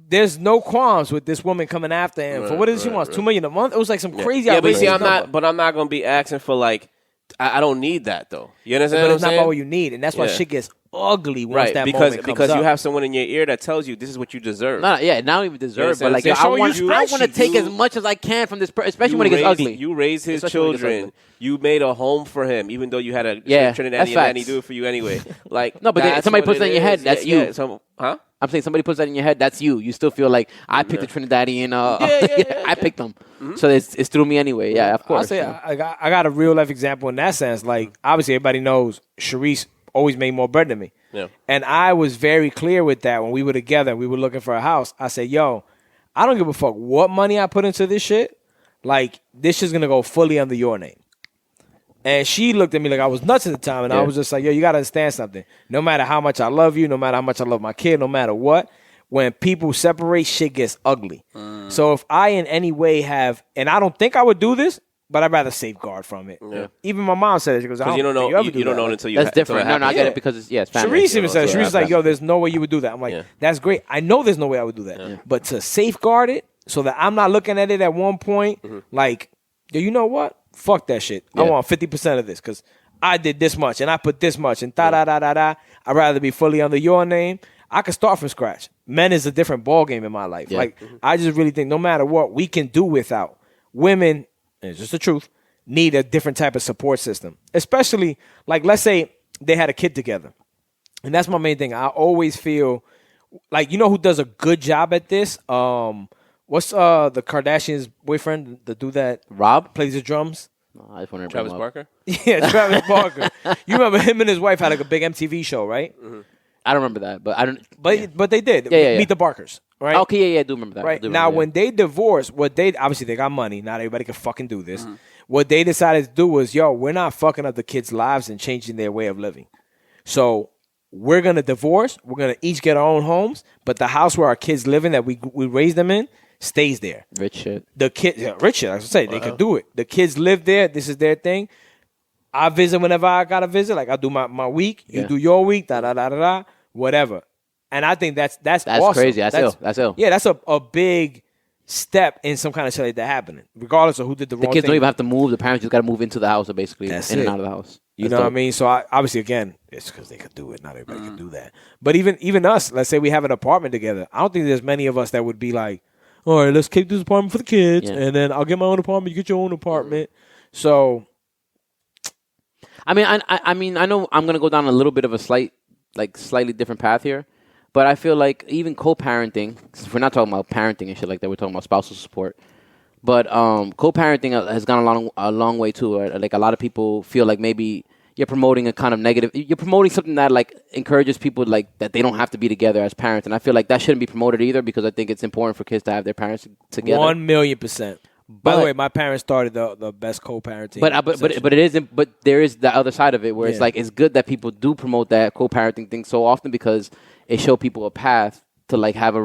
There's no qualms with this woman coming after him for what is it she wants? $2 million a month? It was some crazy. Yeah, but see, outrageous number. I'm not gonna be asking for I don't need that though. You understand? But what it's I'm not saying? about what you need, and that's why shit gets ugly once right, that because moment comes up. you have someone in your ear that tells you this is what you deserve. Not even deserve, You know but what I'm saying? I want you to spreadsheets. take as much as I can from this, especially when it gets ugly. You raised his Especially when it gets children. ugly. You made a home for him, even though you had a that's Trinidadian nanny facts. do it for you anyway. No, but that's somebody what puts that it in your head, is. that's Yeah, you. Huh? I'm saying somebody puts that in your head, that's you. You still feel like I picked the Trinidadian. I picked them, so it's through me anyway. Yeah, of course. I'll say I got a real life example in that sense. Obviously, everybody knows Sharice always made more bread than me. Yeah. And I was very clear with that when we were together. We were looking for a house. I said, yo, I don't give a fuck what money I put into this shit. This shit's going to go fully under your name. And she looked at me like I was nuts at the time. And I was just like, yo, you got to understand something. No matter how much I love you, no matter how much I love my kid, no matter what, when people separate, shit gets ugly. So if I in any way have, and I don't think I would do this, but I'd rather safeguard from it. Yeah. Even my mom said it. She goes, Because you don't know. You don't know until you. That's different. until it No, I happens. get it because it's family. Sharice even said, Sharice was like, yo, there's no way you would do that. I'm like, that's great. I know there's no way I would do that. But to safeguard it so that I'm not looking at it at one point yo, you know what? Fuck that shit. I want 50% of this because I did this much and I put this much and da-da-da-da-da. I'd rather be fully under your name. I could start from scratch. Men is a different ball game in my life. Yeah. Like, I just really think no matter what, we can do without. Women, and it's just the truth, need a different type of support system. Especially, like, let's say they had a kid together. And that's my main thing. I always feel like, you know who does a good job at this? What's the Kardashians' boyfriend, the dude that Rob plays the drums? No, I just want to Travis Barker? Yeah, Travis Barker. You remember him and his wife had like a big MTV show, right? Mm-hmm. I don't remember that, but I don't. But they did. Yeah. Meet the Barkers, right? Okay, yeah, I do remember that. Right. Now, when they divorced, obviously they got money. Not everybody can fucking do this. What they decided to do was, we're not fucking up the kids' lives and changing their way of living. So we're gonna divorce. We're gonna each get our own homes, but the house where our kids live in that we raised them in stays there. Rich shit. The kids, rich shit. Like I say, they could do it. The kids live there. This is their thing. I visit whenever I gotta visit. Like I do my week. You do your week. Da whatever. And I think that's awesome. Crazy. That's ill. Yeah, that's a big step in some kind of shit like that happening, regardless of who did the wrong thing. The kids don't even have to move. The parents just got to move into the house, basically, That's in it. and out of the house. You know what I mean? So obviously, again, it's because they could do it. Not everybody can do that. But even us, let's say we have an apartment together. I don't think there's many of us that would be like, all right, let's keep this apartment for the kids, and then I'll get my own apartment. You get your own apartment. So, I mean, I know I'm gonna go down a little bit of a slightly different path here, but I feel like even co-parenting. We're not talking about parenting and shit like that. We're talking about spousal support. But co-parenting has gone a long way too. Right? Like a lot of people feel like maybe you're promoting a kind of negative. You're promoting something that like encourages people like that they don't have to be together as parents, and I feel like that shouldn't be promoted either because I think it's important for kids to have their parents together. 1,000,000%. By the way, my parents started the best co-parenting. But there is the other side of it where it's like it's good that people do promote that co-parenting thing so often because it shows people a path to like have a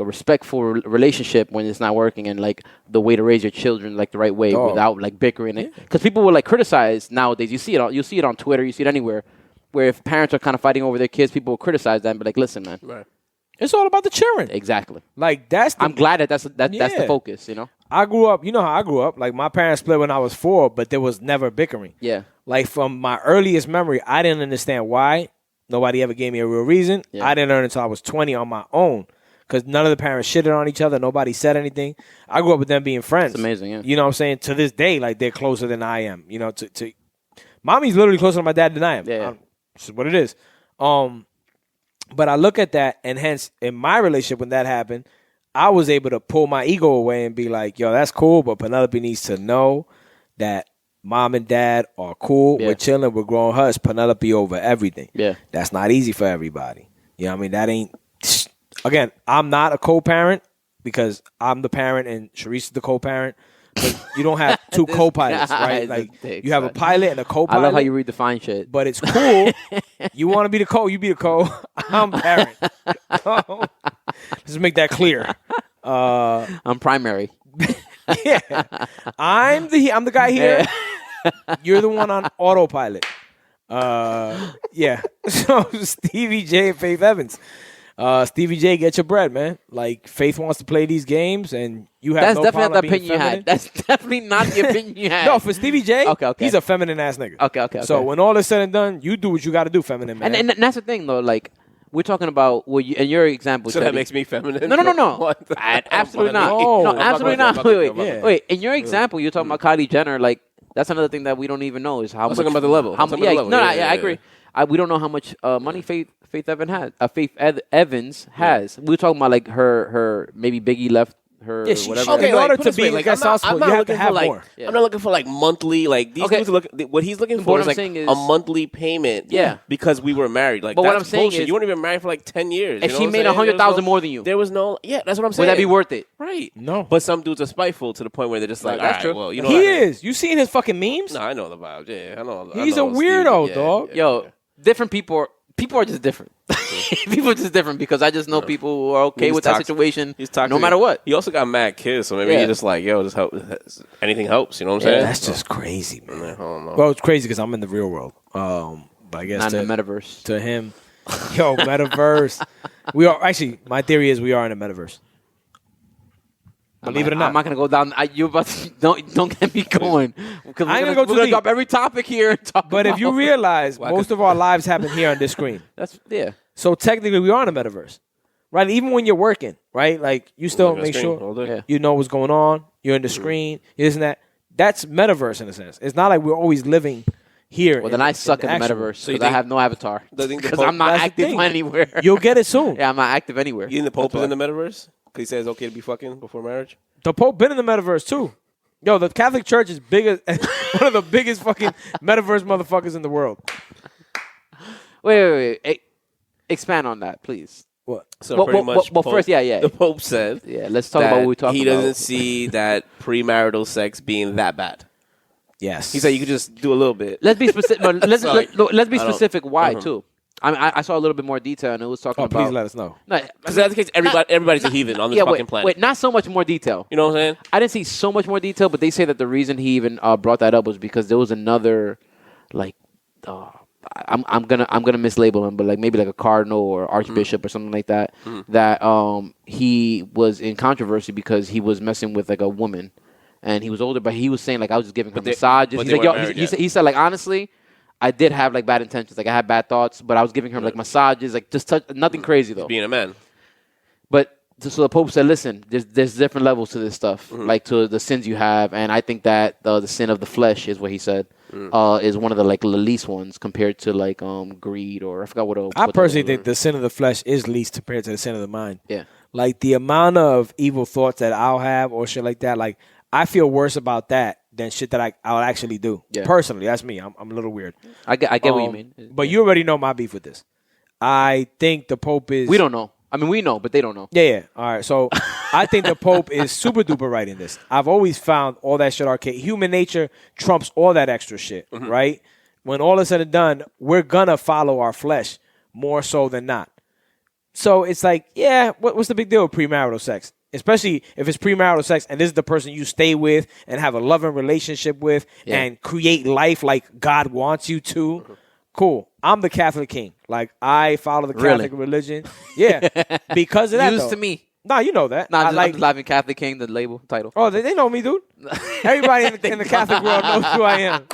respectful relationship when it's not working and like the way to raise your children like the right way without like bickering it. Because people will like criticize nowadays. You see it on Twitter. You see it anywhere where if parents are kind of fighting over their kids, people will criticize that and be like, listen, man. Right. It's all about the children. Exactly. Like I'm glad that's the focus, you know? I grew up, you know how I grew up. Like my parents split when I was 4, but there was never bickering. Yeah. Like from my earliest memory, I didn't understand why. Nobody ever gave me a real reason. Yeah. I didn't learn until I was 20 on my own because none of the parents shitted on each other. Nobody said anything. I grew up with them being friends. It's amazing, yeah. You know what I'm saying? To this day, like they're closer than I am. You know, to mommy's literally closer to my dad than I am. Yeah. This is what it is. But I look at that, and hence in my relationship when that happened, I was able to pull my ego away and be like, yo, that's cool, but Penelope needs to know that mom and dad are cool. Yeah. We're chilling. We're growing her. It's Penelope over everything. Yeah. That's not easy for everybody. You know what I mean? That ain't... Again, I'm not a co-parent because I'm the parent and Sharice is the co-parent. But you don't have two co-pilots, right? Like you have a pilot and a co-pilot. I love how you redefine shit. But it's cool. You want to be the co, you be the co. I'm parent. Let's make that clear. I'm primary. Yeah, I'm the guy here. You're the one on autopilot. Yeah. So Stevie J and Faith Evans. Stevie J, get your bread, man. Like Faith wants to play these games, and you have That's no definitely problem not the being opinion you feminine. had. That's definitely not the opinion you had. No, for Stevie J, okay. He's a feminine ass nigga. Okay. So when all is said and done, you do what you got to do, feminine man. And that's the thing, though. Like we're talking about, in your example, so that makes me feminine. No. Absolutely not. No, absolutely not. Wait. In your example, you're talking about Kylie Jenner. Like that's another thing that we don't even know is how much. Talking about the level. I agree. We don't know how much money Faith Evans has. We were talking about like her maybe Biggie left her whatever. Okay, in order to be like I'm not you have looking to have for like more. I'm not looking for like monthly like these dudes what he's looking for is like a monthly payment. Yeah, because we were married. Like, but that's what I'm saying bullshit. is, you weren't even married for like 10 years. If she made $100,000 more than you, there was no. Yeah, that's what I'm saying. Would that be worth it? Right. No. But some dudes are spiteful to the point where they're just like, that's true. Well, you know, he is. You seen his fucking memes? No, I know the vibes. Yeah, I know. He's a weirdo, dog. Yo, different people. People are just different. People are just different because I just know people who are okay with that situation no matter what. He also got mad kids, so maybe he's just like, yo, just help. Anything helps, you know what I'm saying? That's just crazy, man. I don't know. Well, it's crazy because I'm in the real world. But I guess not in the metaverse. To him, yo, metaverse. We are actually. My theory is we are in a metaverse. Believe it or not. I'm not gonna go down. You about to, don't get me going. Because I ain't we're gonna gonna drop every topic here. And talk But if you realize, most of our lives happen here on this screen. yeah. So technically, we are in a metaverse, right? Even when you're working, right? Like you still make sure you know what's going on. You're in the screen. This and that. That's metaverse in a sense. It's not like we're always living here. Well, then I suck in the metaverse because I have no avatar. Because I'm not active anywhere. You'll get it soon. Yeah, I'm not active anywhere. You think the Pope is in the metaverse? Because he says it's okay to be fucking before marriage? The Pope been in the metaverse too. Yo, the Catholic Church is bigger, one of the biggest fucking metaverse motherfuckers in the world. Wait. Expand on that, please. What? So pretty much, first, yeah. The Pope said, let's talk about what we talked about. He doesn't see that premarital sex being that bad. Yes. He said you could just do a little bit. Let's be specific. Let's be specific. Why too? I mean, I saw a little bit more detail, and it was talking about. Please let us know. Because that's the case. Everybody's a heathen on this fucking planet. Wait, not so much more detail. You know what I'm saying? I didn't see so much more detail, but they say that the reason he even brought that up was because there was another, I'm gonna mislabel him, but like maybe like a cardinal or archbishop or something like that. That he was in controversy because he was messing with like a woman, and he was older, but he was saying like I was just giving her massages. He's like, he said like honestly, I did have like bad intentions, like I had bad thoughts, but I was giving her like massages, like just nothing crazy though. Being a man, but. So the Pope said, listen, there's different levels to this stuff, like to the sins you have. And I think that the sin of the flesh is what he said, is one of the like the least ones compared to like greed or I forgot what. I personally think the sin of the flesh is least compared to the sin of the mind. Yeah. Like the amount of evil thoughts that I'll have or shit like that, like I feel worse about that than shit that I'll actually do. Yeah. Personally, that's me. I'm a little weird. I get what you mean. But you already know my beef with this. I think the Pope is... We don't know. I mean, we know, but they don't know. Yeah. All right. So I think the Pope is super duper right in this. I've always found all that shit archaic. Human nature trumps all that extra shit, right? When all is said and done, we're going to follow our flesh more so than not. So it's like, yeah, what's the big deal with premarital sex? Especially if it's premarital sex and this is the person you stay with and have a loving relationship with and create life like God wants you to. Cool. I'm the Catholic king. Like, I follow the Catholic religion. Yeah. Because of that, Used to me. Nah, you know that. Nah, I'm just laughing Catholic king, the label, title. Oh, they know me, dude. Everybody in the Catholic world knows who I am.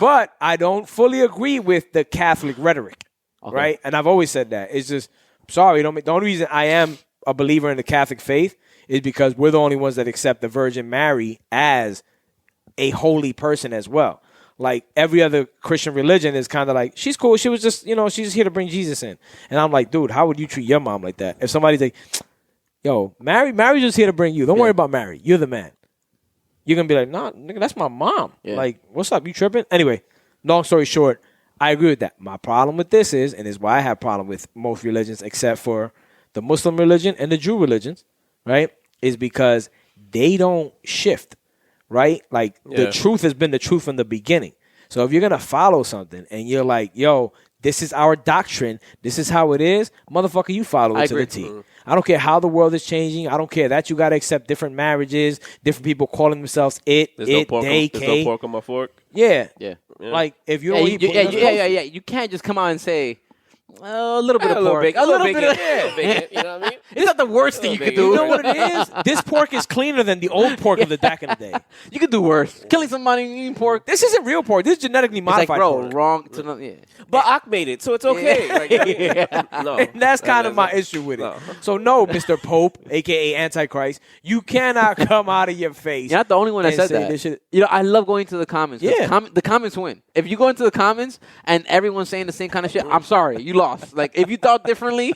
But I don't fully agree with the Catholic rhetoric, right? And I've always said that. It's just, sorry, the only reason I am a believer in the Catholic faith is because we're the only ones that accept the Virgin Mary as a holy person as well. Like every other Christian religion is kind of like, she's cool. She was just, she's just here to bring Jesus in. And I'm like, dude, how would you treat your mom like that? If somebody's like, yo, Mary's just here to bring you. Don't worry about Mary. You're the man. You're going to be like, nah, nigga, that's my mom. Yeah. Like, what's up? You tripping? Anyway, long story short, I agree with that. My problem with this is, and is why I have a problem with most religions except for the Muslim religion and the Jew religions, right, is because they don't shift. Right? Like, the truth has been the truth from the beginning. So if you're going to follow something and you're like, yo, this is our doctrine, this is how it is, motherfucker, you follow it to the T. I don't care how the world is changing. I don't care that you got to accept different marriages, different people calling themselves they, There's no pork on my fork. Yeah. Like, if you don't eat pork, you can't just come out and say, a little bit of pork. A little bit of bacon. You know what I mean? It's not the worst thing you could do. You know what it is? This pork is cleaner than the old pork of the back in the day. You could do worse. Killing somebody eating pork. This isn't real pork. This is genetically modified pork. Wrong. But Ak made it, so it's okay. No. And that's kind of my issue with it. No. So no, Mr. Pope, a.k.a. Antichrist, you cannot come out of your face. You're not the only one that said that. I love going to the comments. Yeah. The comments win. If you go into the comments and everyone's saying the same kind of shit, I'm sorry. You lost. Like, if you thought differently,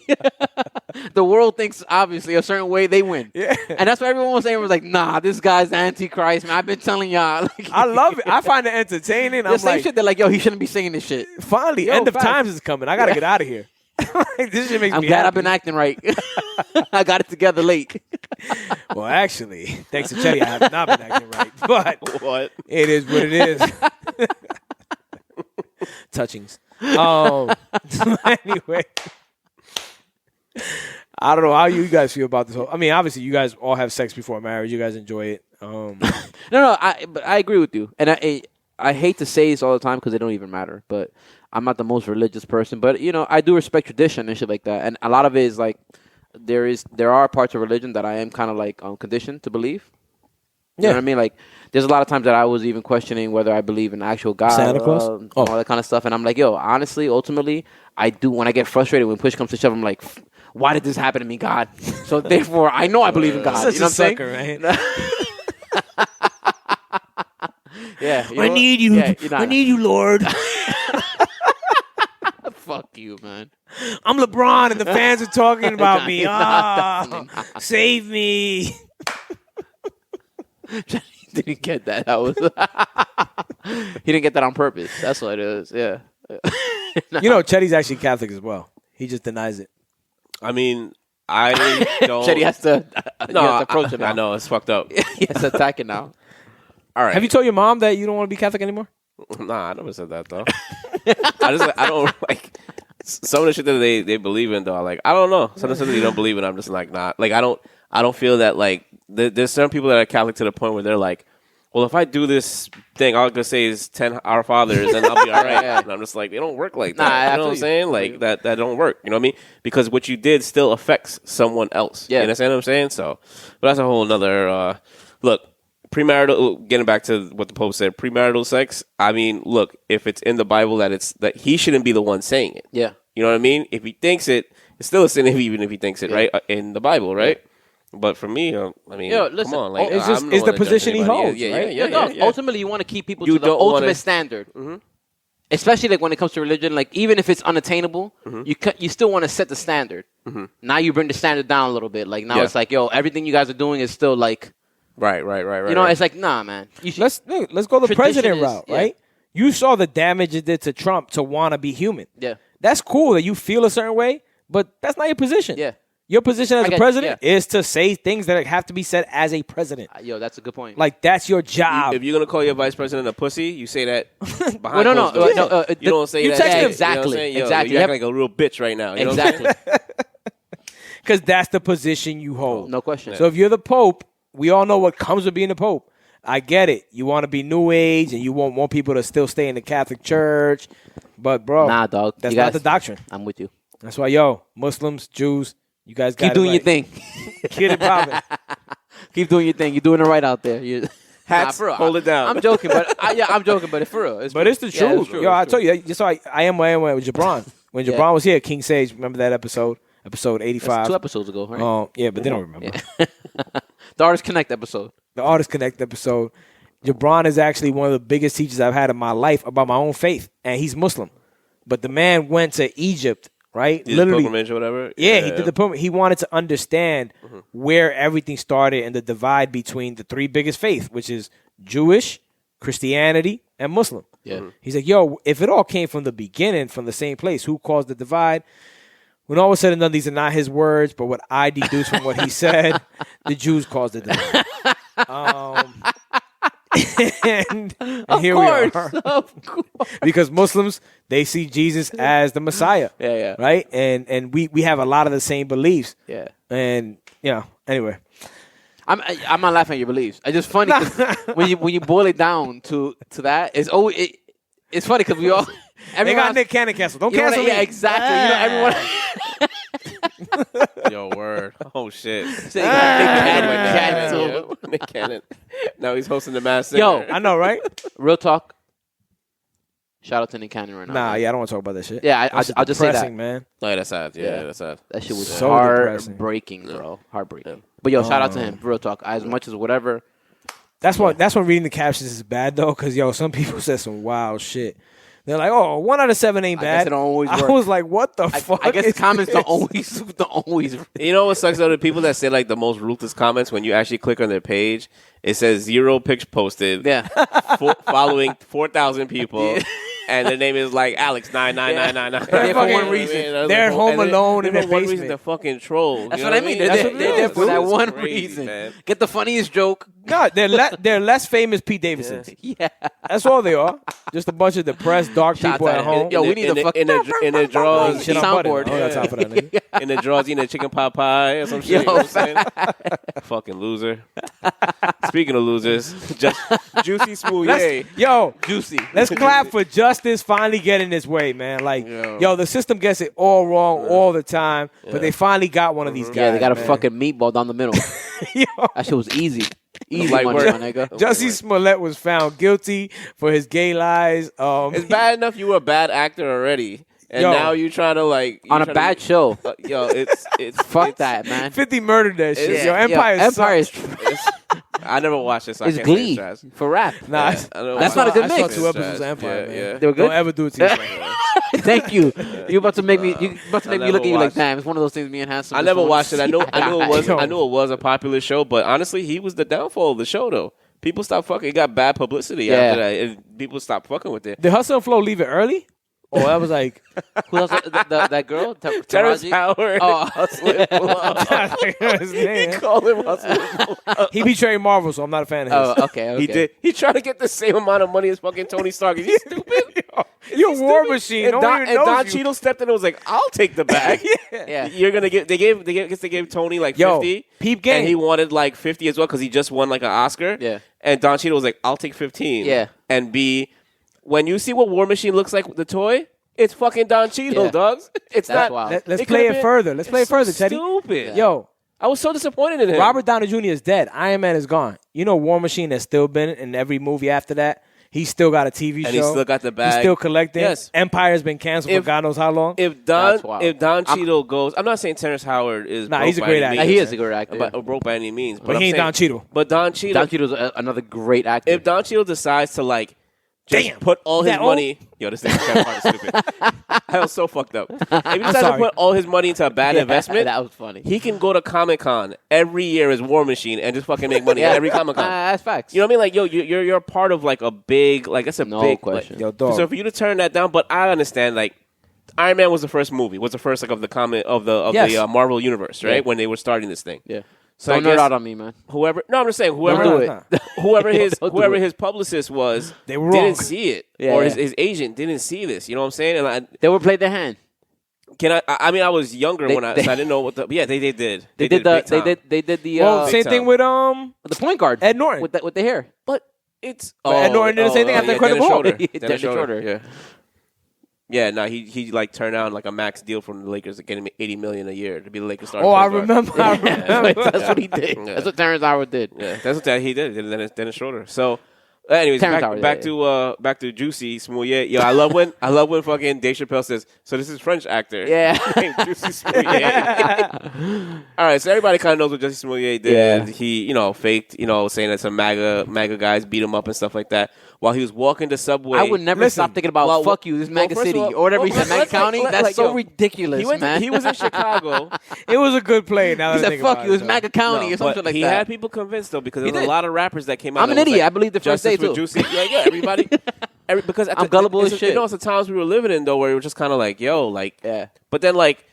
the world thinks obviously a certain way, they win. Yeah. And that's what everyone was saying. Was like, nah, this guy's Antichrist, man. I've been telling y'all. Like, I love it. I find it entertaining. The same shit. They're like, yo, he shouldn't be saying this shit. Finally, end of times is coming. I got to get out of here. This shit makes me I'm glad I've been acting right. I got it together late. Well, actually, thanks to Chetty, I have not been acting right. But what? It is what it is. Touchings. Anyway, I don't know how you guys feel about this whole. I mean, obviously, you guys all have sex before marriage. You guys enjoy it. No, I agree with you, and I hate to say this all the time because it don't even matter. But I'm not the most religious person, but I do respect tradition and shit like that. And a lot of it is like, there are parts of religion that I am kind of like conditioned to believe. You know what I mean? Like, there's a lot of times that I was even questioning whether I believe in actual God, Santa Claus, all that kind of stuff. And I'm like, yo, honestly, ultimately, I do. When I get frustrated, when push comes to shove, I'm like, why did this happen to me, God? So therefore, I know I believe in God. Such you know a sucker, right? Yeah, I need you. I need you, Lord. Fuck you, man. I'm LeBron, and the fans are talking about me. Save me. He didn't get that. He didn't get that on purpose. That's what it is. Yeah. You know, Chetty's actually Catholic as well. He just denies it. I mean, I don't. Chetty has to. Approach it now. I know it's fucked up. He has to attack it now. All right. Have you told your mom that you don't want to be Catholic anymore? Nah, I never said that though. I don't like some of the shit that they believe in though. Like I don't know. Some of the shit that they don't believe in, I'm just like not. Like I don't feel that like there's some people that are Catholic to the point where they're like, well, if I do this thing, all I can say is 10 Our Fathers and I'll be all right. Yeah. And I'm just like, they don't work like that. You know what I'm saying? Like that don't work. You know what I mean? Because what you did still affects someone else. Yeah. You understand what I'm saying? So, but that's a whole nother look. Premarital, getting back to what the Pope said, premarital sex. I mean, look, if it's in the Bible that he shouldn't be the one saying it. Yeah. You know what I mean? If he thinks it, it's still a sin even if he thinks it, right? In the Bible, right? Yeah. But for me, I mean, listen, come on. Like, it's the position he holds, right? Yeah. Ultimately, you want to keep people to the ultimate standard. Mm-hmm. Especially like when it comes to religion, like even if it's unattainable, you still want to set the standard. Mm-hmm. Now you bring the standard down a little bit. Like now it's like, yo, everything you guys are doing is still like... Right. You know, it's like, nah, man. Let's go the president route, right? You saw the damage it did to Trump to want to be human. Yeah. That's cool that you feel a certain way, but that's not your position. Yeah. Your position as a president is to say things that have to be said as a president. Yo, that's a good point. Like, that's your job. If you're going to call your vice president a pussy, you say that behind no. You don't say that. Yeah, exactly. You know exactly. You're acting like a real bitch right now. You exactly. Because that's the position you hold. No question. So if you're the Pope, we all know what comes with being the Pope. I get it. You want to be New Age and you want more people to still stay in the Catholic Church. But, bro, nah, dog. That's not the doctrine. I'm with you. That's why, Muslims, Jews, you guys got keep doing your thing. Keep it popping. Keep doing your thing. You're doing it right out there. Hats, hold it down. I'm joking, but I'm joking, but it's for real. But it's the truth. Yo, I told you. Just so I am where I am with Jabron. When Jabron was here, King Sage, remember that episode? Episode 85. That's 2 episodes ago, right? Yeah, but they don't remember. Yeah. The Artist Connect episode. The Artist Connect episode. Jabron is actually one of the biggest teachers I've had in my life about my own faith, and he's Muslim. But the man went to Egypt, right? Did literally pilgrimage or whatever. Yeah, he did the pilgrimage. He wanted to understand where everything started and the divide between the 3 biggest faiths, which is Jewish, Christianity, and Muslim. Yeah. He's like, yo, if it all came from the beginning, from the same place, who caused the divide? When all was said and done, these are not his words, but what I deduce from what he said, the Jews caused the divide. And here we are. Of course. Because Muslims, they see Jesus as the Messiah. Yeah. Right? And we have a lot of the same beliefs. Yeah. And, anyway. I'm not laughing at your beliefs. It's just funny because when you boil it down to that, it's always it's funny because we all they got Nick Cannon canceled. Don't cancel me. Yeah, exactly. Everyone. Yo, word. Oh shit. Nick Cannon. Nick Cannon. Now he's hosting the Masked Yo, Singer. I know, right? Real talk. Shout out to Nick Cannon right now. Nah, I don't want to talk about that shit. Yeah, I'll just say that, man. Oh, yeah, that's sad. Yeah, that's sad. That shit was so heartbreaking, bro. Heartbreaking. But yo, shout out to him. Real talk. As much as whatever. That's when reading the captions is bad though, because some people said some wild shit. They're like, "Oh, 1 out of 7 ain't bad." I guess it don't always work. I was like, "What the fuck?" I guess comments don't always. You know what sucks though? The people that say like the most ruthless comments, when you actually click on their page, it says 0 pics posted. Yeah. Following 4,000 people. Yeah. And their name is like Alex 99999. They're for one reason. They're home alone in their basement. One reason to fucking troll. That's what I mean. They're there for that one reason. Man. Get the funniest joke. No, they're less famous Pete Davidsons. Yeah. That's all they are. Just a bunch of depressed, dark people at home. Yo, we need a fucking in the drawers. Shit on butter. soundboard. I don't got time for that, nigga. In the drawers, eating a chicken pot pie or some shit. You know what I'm saying? Fucking loser. Speaking of losers, just Juicy Smoothie. Yo, Juicy. let's clap for justice finally getting its way, man. Like, yo, the system gets it all wrong all the time, but they finally got one of these guys. Yeah, they got a man. fucking meatball down the middle. Yo. That shit was easy. Easy Like money, work. my nigga. Jussie Smollett was found guilty for his gay lies. It's bad enough you were a bad actor already, and Yo. now you trying to like On a bad show. Yo, it's Fuck that, man. 50 murdered that shit. It's- Yo, Empire is I never watched this. So it's I can't say Glee trash. for rap. Nah, That's not a good I saw mix. 2 episodes of Empire, man. Yeah. They were good. Don't ever do it to yourself. Thank you. You about to make me. You about to make me never look at you like, watched. damn. It's one of those things me and Hanson. I just never won't watched it. I see know eye to it was. Yo. I knew it was a popular show, but honestly, he was the downfall of the show. Though people stopped fucking. It got bad publicity after that. And people stopped fucking with it. Did Hustle and Flow leave it early? Or that was like... Who else? That girl? Terrence Taraji? Howard. Oh. Hustling Flow. his He name. called him Hustling Flow. He betrayed Marvel, so I'm not a fan of his. Oh, okay. He did. He tried to get the same amount of money as fucking Tony Stark. Is he stupid? You're a war Stupid. machine. And No Don, one even and Don knows you. Cheadle stepped in and was like, "I'll take the bag." Yeah. You're gonna get. They gave Tony like 50. peep game. And he wanted like 50 as well because he just won like an Oscar. Yeah. And Don Cheadle was like, "I'll take 15." Yeah. And B, when you see what War Machine looks like with the toy, it's fucking Don Cheadle, Yeah. dogs. It's That's not. wild. Let's It play could've it been- further. Let's play it it's further, so Teddy. Stupid. Yo, I was so disappointed in him. Robert Downey Jr. is dead. Iron Man is gone. You know War Machine has still been in every movie after that. He's still got a TV show. And he still got the bag. He's still collecting. Yes. Empire's been canceled for God knows how long. If That's wild. Don Cheadle goes, I'm not saying Terrence Howard is. Nah, broke he's a by great any actor. means, He is a great actor. or broke by any means. But I'm he ain't saying- Don Cheadle. But Don Cheadle, Don Cheadle's another great actor. if Don Cheadle decides to like just Damn. put all his That old? money, yo, this thing kind of stupid. I was so fucked up. If he decides to sorry. put all his money into a bad investment, that was funny. he can go to Comic-Con every year as War Machine and just fucking make money at every Comic-Con. That's facts. You know what I mean? Like, yo, you're part of like a big, like that's a No big question. Like, Yo, dog. so for you to turn that down, but I understand like. Iron Man was the first movie. Was the first like of the comic of the Yes. the Marvel universe, right? Yeah. When they were starting this thing. Yeah. So I Don't nerd guess out on me, man. whoever. No, I'm just saying whoever. Don't do Nah, it. Whoever his Don't do whoever it. his publicist was, They were didn't wrong. see it, Yeah, or yeah. his agent didn't see this. You know what I'm saying? And I They were played their hand. I mean, I was younger They- when so I didn't know what the. Yeah, they did. They did big the. time. They did the. Well, Big same time. thing with the point guard. Ed Norton. with the hair. But it's. But Ed Norton did the same thing after yeah, Incredible Dennis Hulk. Schroeder. Dennis Dennis Schroeder. Schroeder. Yeah. Yeah, no, he like turned down like a max deal from the Lakers to get him $80 million a year to be the Lakers starting. Oh, I point guard. remember. I remember. That's what he did. Yeah. That's what Terrence Howard did. Yeah, that's what he did. Dennis Schroeder. So, anyways, Terrence Howard, back to Juicy Smouillet. Yo, I love when fucking Dave Chappelle says, "So this is French actor." Yeah. named Juicy Smouillet. All right, so everybody kind of knows what Juicy Smouillet did. Yeah. He, faked, saying that some MAGA guys beat him up and stuff like that while he was walking the subway. I would never Listen, stop thinking about well, fuck you, this well, MAGA first of city all- or whatever he well, said, MAGA let's like- County. let- That's like, so yo, ridiculous, man. He was in Chicago. It was a good play. Now He that I said think fuck about you, it, it's though. MAGA County No, or something but like he that. had people convinced though because He there was did. a lot of rappers that came out. I'm that an was idiot. like, I believe the first Justice day, with too. Juicy. Yeah, everybody. Because I'm gullible as it's shit. it's the times we were living in though, where it was just kind of like, yo, like, Yeah. But then like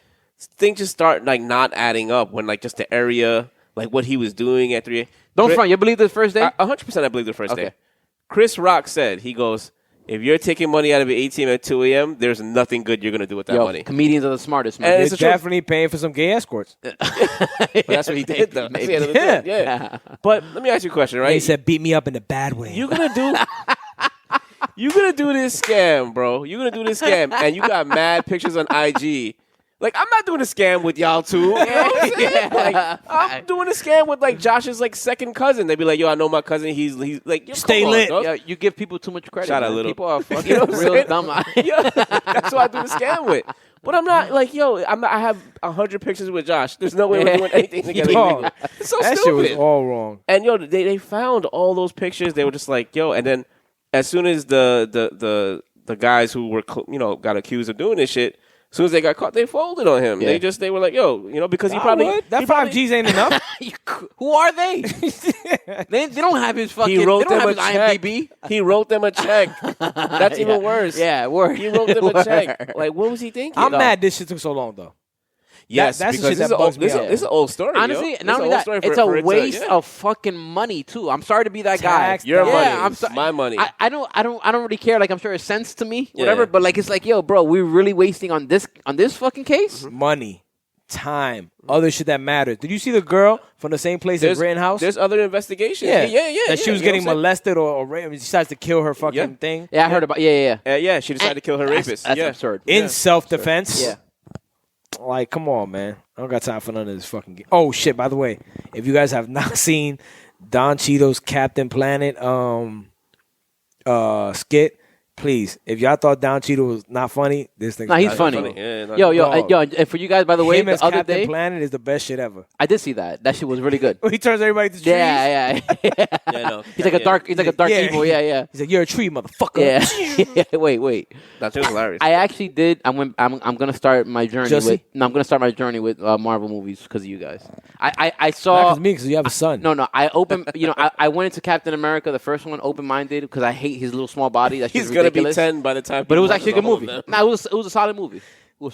things just start like not adding up when like just the area, like what he was doing at 3. Don't front. You believe this first day? 100%. I believe the first Okay. day. Chris Rock said, he goes, if you're taking money out of an ATM at 2 a.m., there's nothing good you're gonna do with that Yo, money. comedians are the smartest, man. And They're it's the truth. definitely paying for some gay escorts. But that's what he did though. That's the end of the Yeah. thing. Yeah. But let me ask you a question, right? He said, "Beat me up in a bad way." You're gonna do this scam, bro. You're gonna do this scam, and you got mad pictures on IG. Like, I'm not doing a scam with y'all two. You know what I'm saying? Like, I'm doing a scam with like Josh's like second cousin. They'd be like, yo, I know my cousin. He's like, yo, Stay come on, lit. dog. Yo, you give people too much credit. Shout out man. Little. People are fucking You know what I'm real saying? dumb. Yeah, that's what I do the scam with. But I'm not like, yo, I have 100 pictures with Josh. There's no way we're doing anything together. Yo, illegal. It's so that stupid. shit was all wrong. And yo, they found all those pictures. They were just like, yo, and then as soon as the guys who were got accused of doing this shit, as soon as they got caught, they folded on him. Yeah. They were like, yo, because he I probably would. That he probably- 5Gs ain't enough. Who are they? they don't have his fucking. He wrote they don't them a have his check. IMDb. He wrote them a check. That's even worse. Yeah, word. He wrote them a Word. check. Like, what was he thinking? I'm mad this shit took so long though. Yes, that's the because shit that bugs me out. this is an old story. Honestly, yo. not only that, it's a waste of fucking money too. I'm sorry to be that guy. Your money. I'm sorry. My money. I don't really care. Like I'm sure it sense to me, whatever. But like it's like, yo, bro, we're really wasting on this fucking case. Money, time, other shit that matters. Did you see the girl from the same place as Rittenhouse? There's other investigations. Yeah. That she was getting molested or raped. She decides to kill her fucking thing. Yeah, I heard about. Yeah. She decided to kill her rapist. That's absurd. In self-defense. Yeah. Like, come on, man. I don't got time for none of this fucking game. Oh shit! By the way, if you guys have not seen Don Cheadle's Captain Planet skit, please, if y'all thought Don Cheadle was not funny, this thing. Nah, he's funny. Yo, and for you guys, by the way, the other Captain day, Planet is the best shit ever. I did see that. That shit was really good. He turns everybody to trees. Yeah. No. He's like a dark evil. Yeah. He's like, you're a tree, motherfucker. Yeah. Wait. That's hilarious. I actually did. I'm gonna start my journey I'm gonna start my journey with Marvel movies because of you guys. I saw because you have a son. No. I opened. I went into Captain America, the first one, open minded because I hate his little small body. He's gonna be 10 by the time. But it was actually a good movie. Nah, it was a solid movie.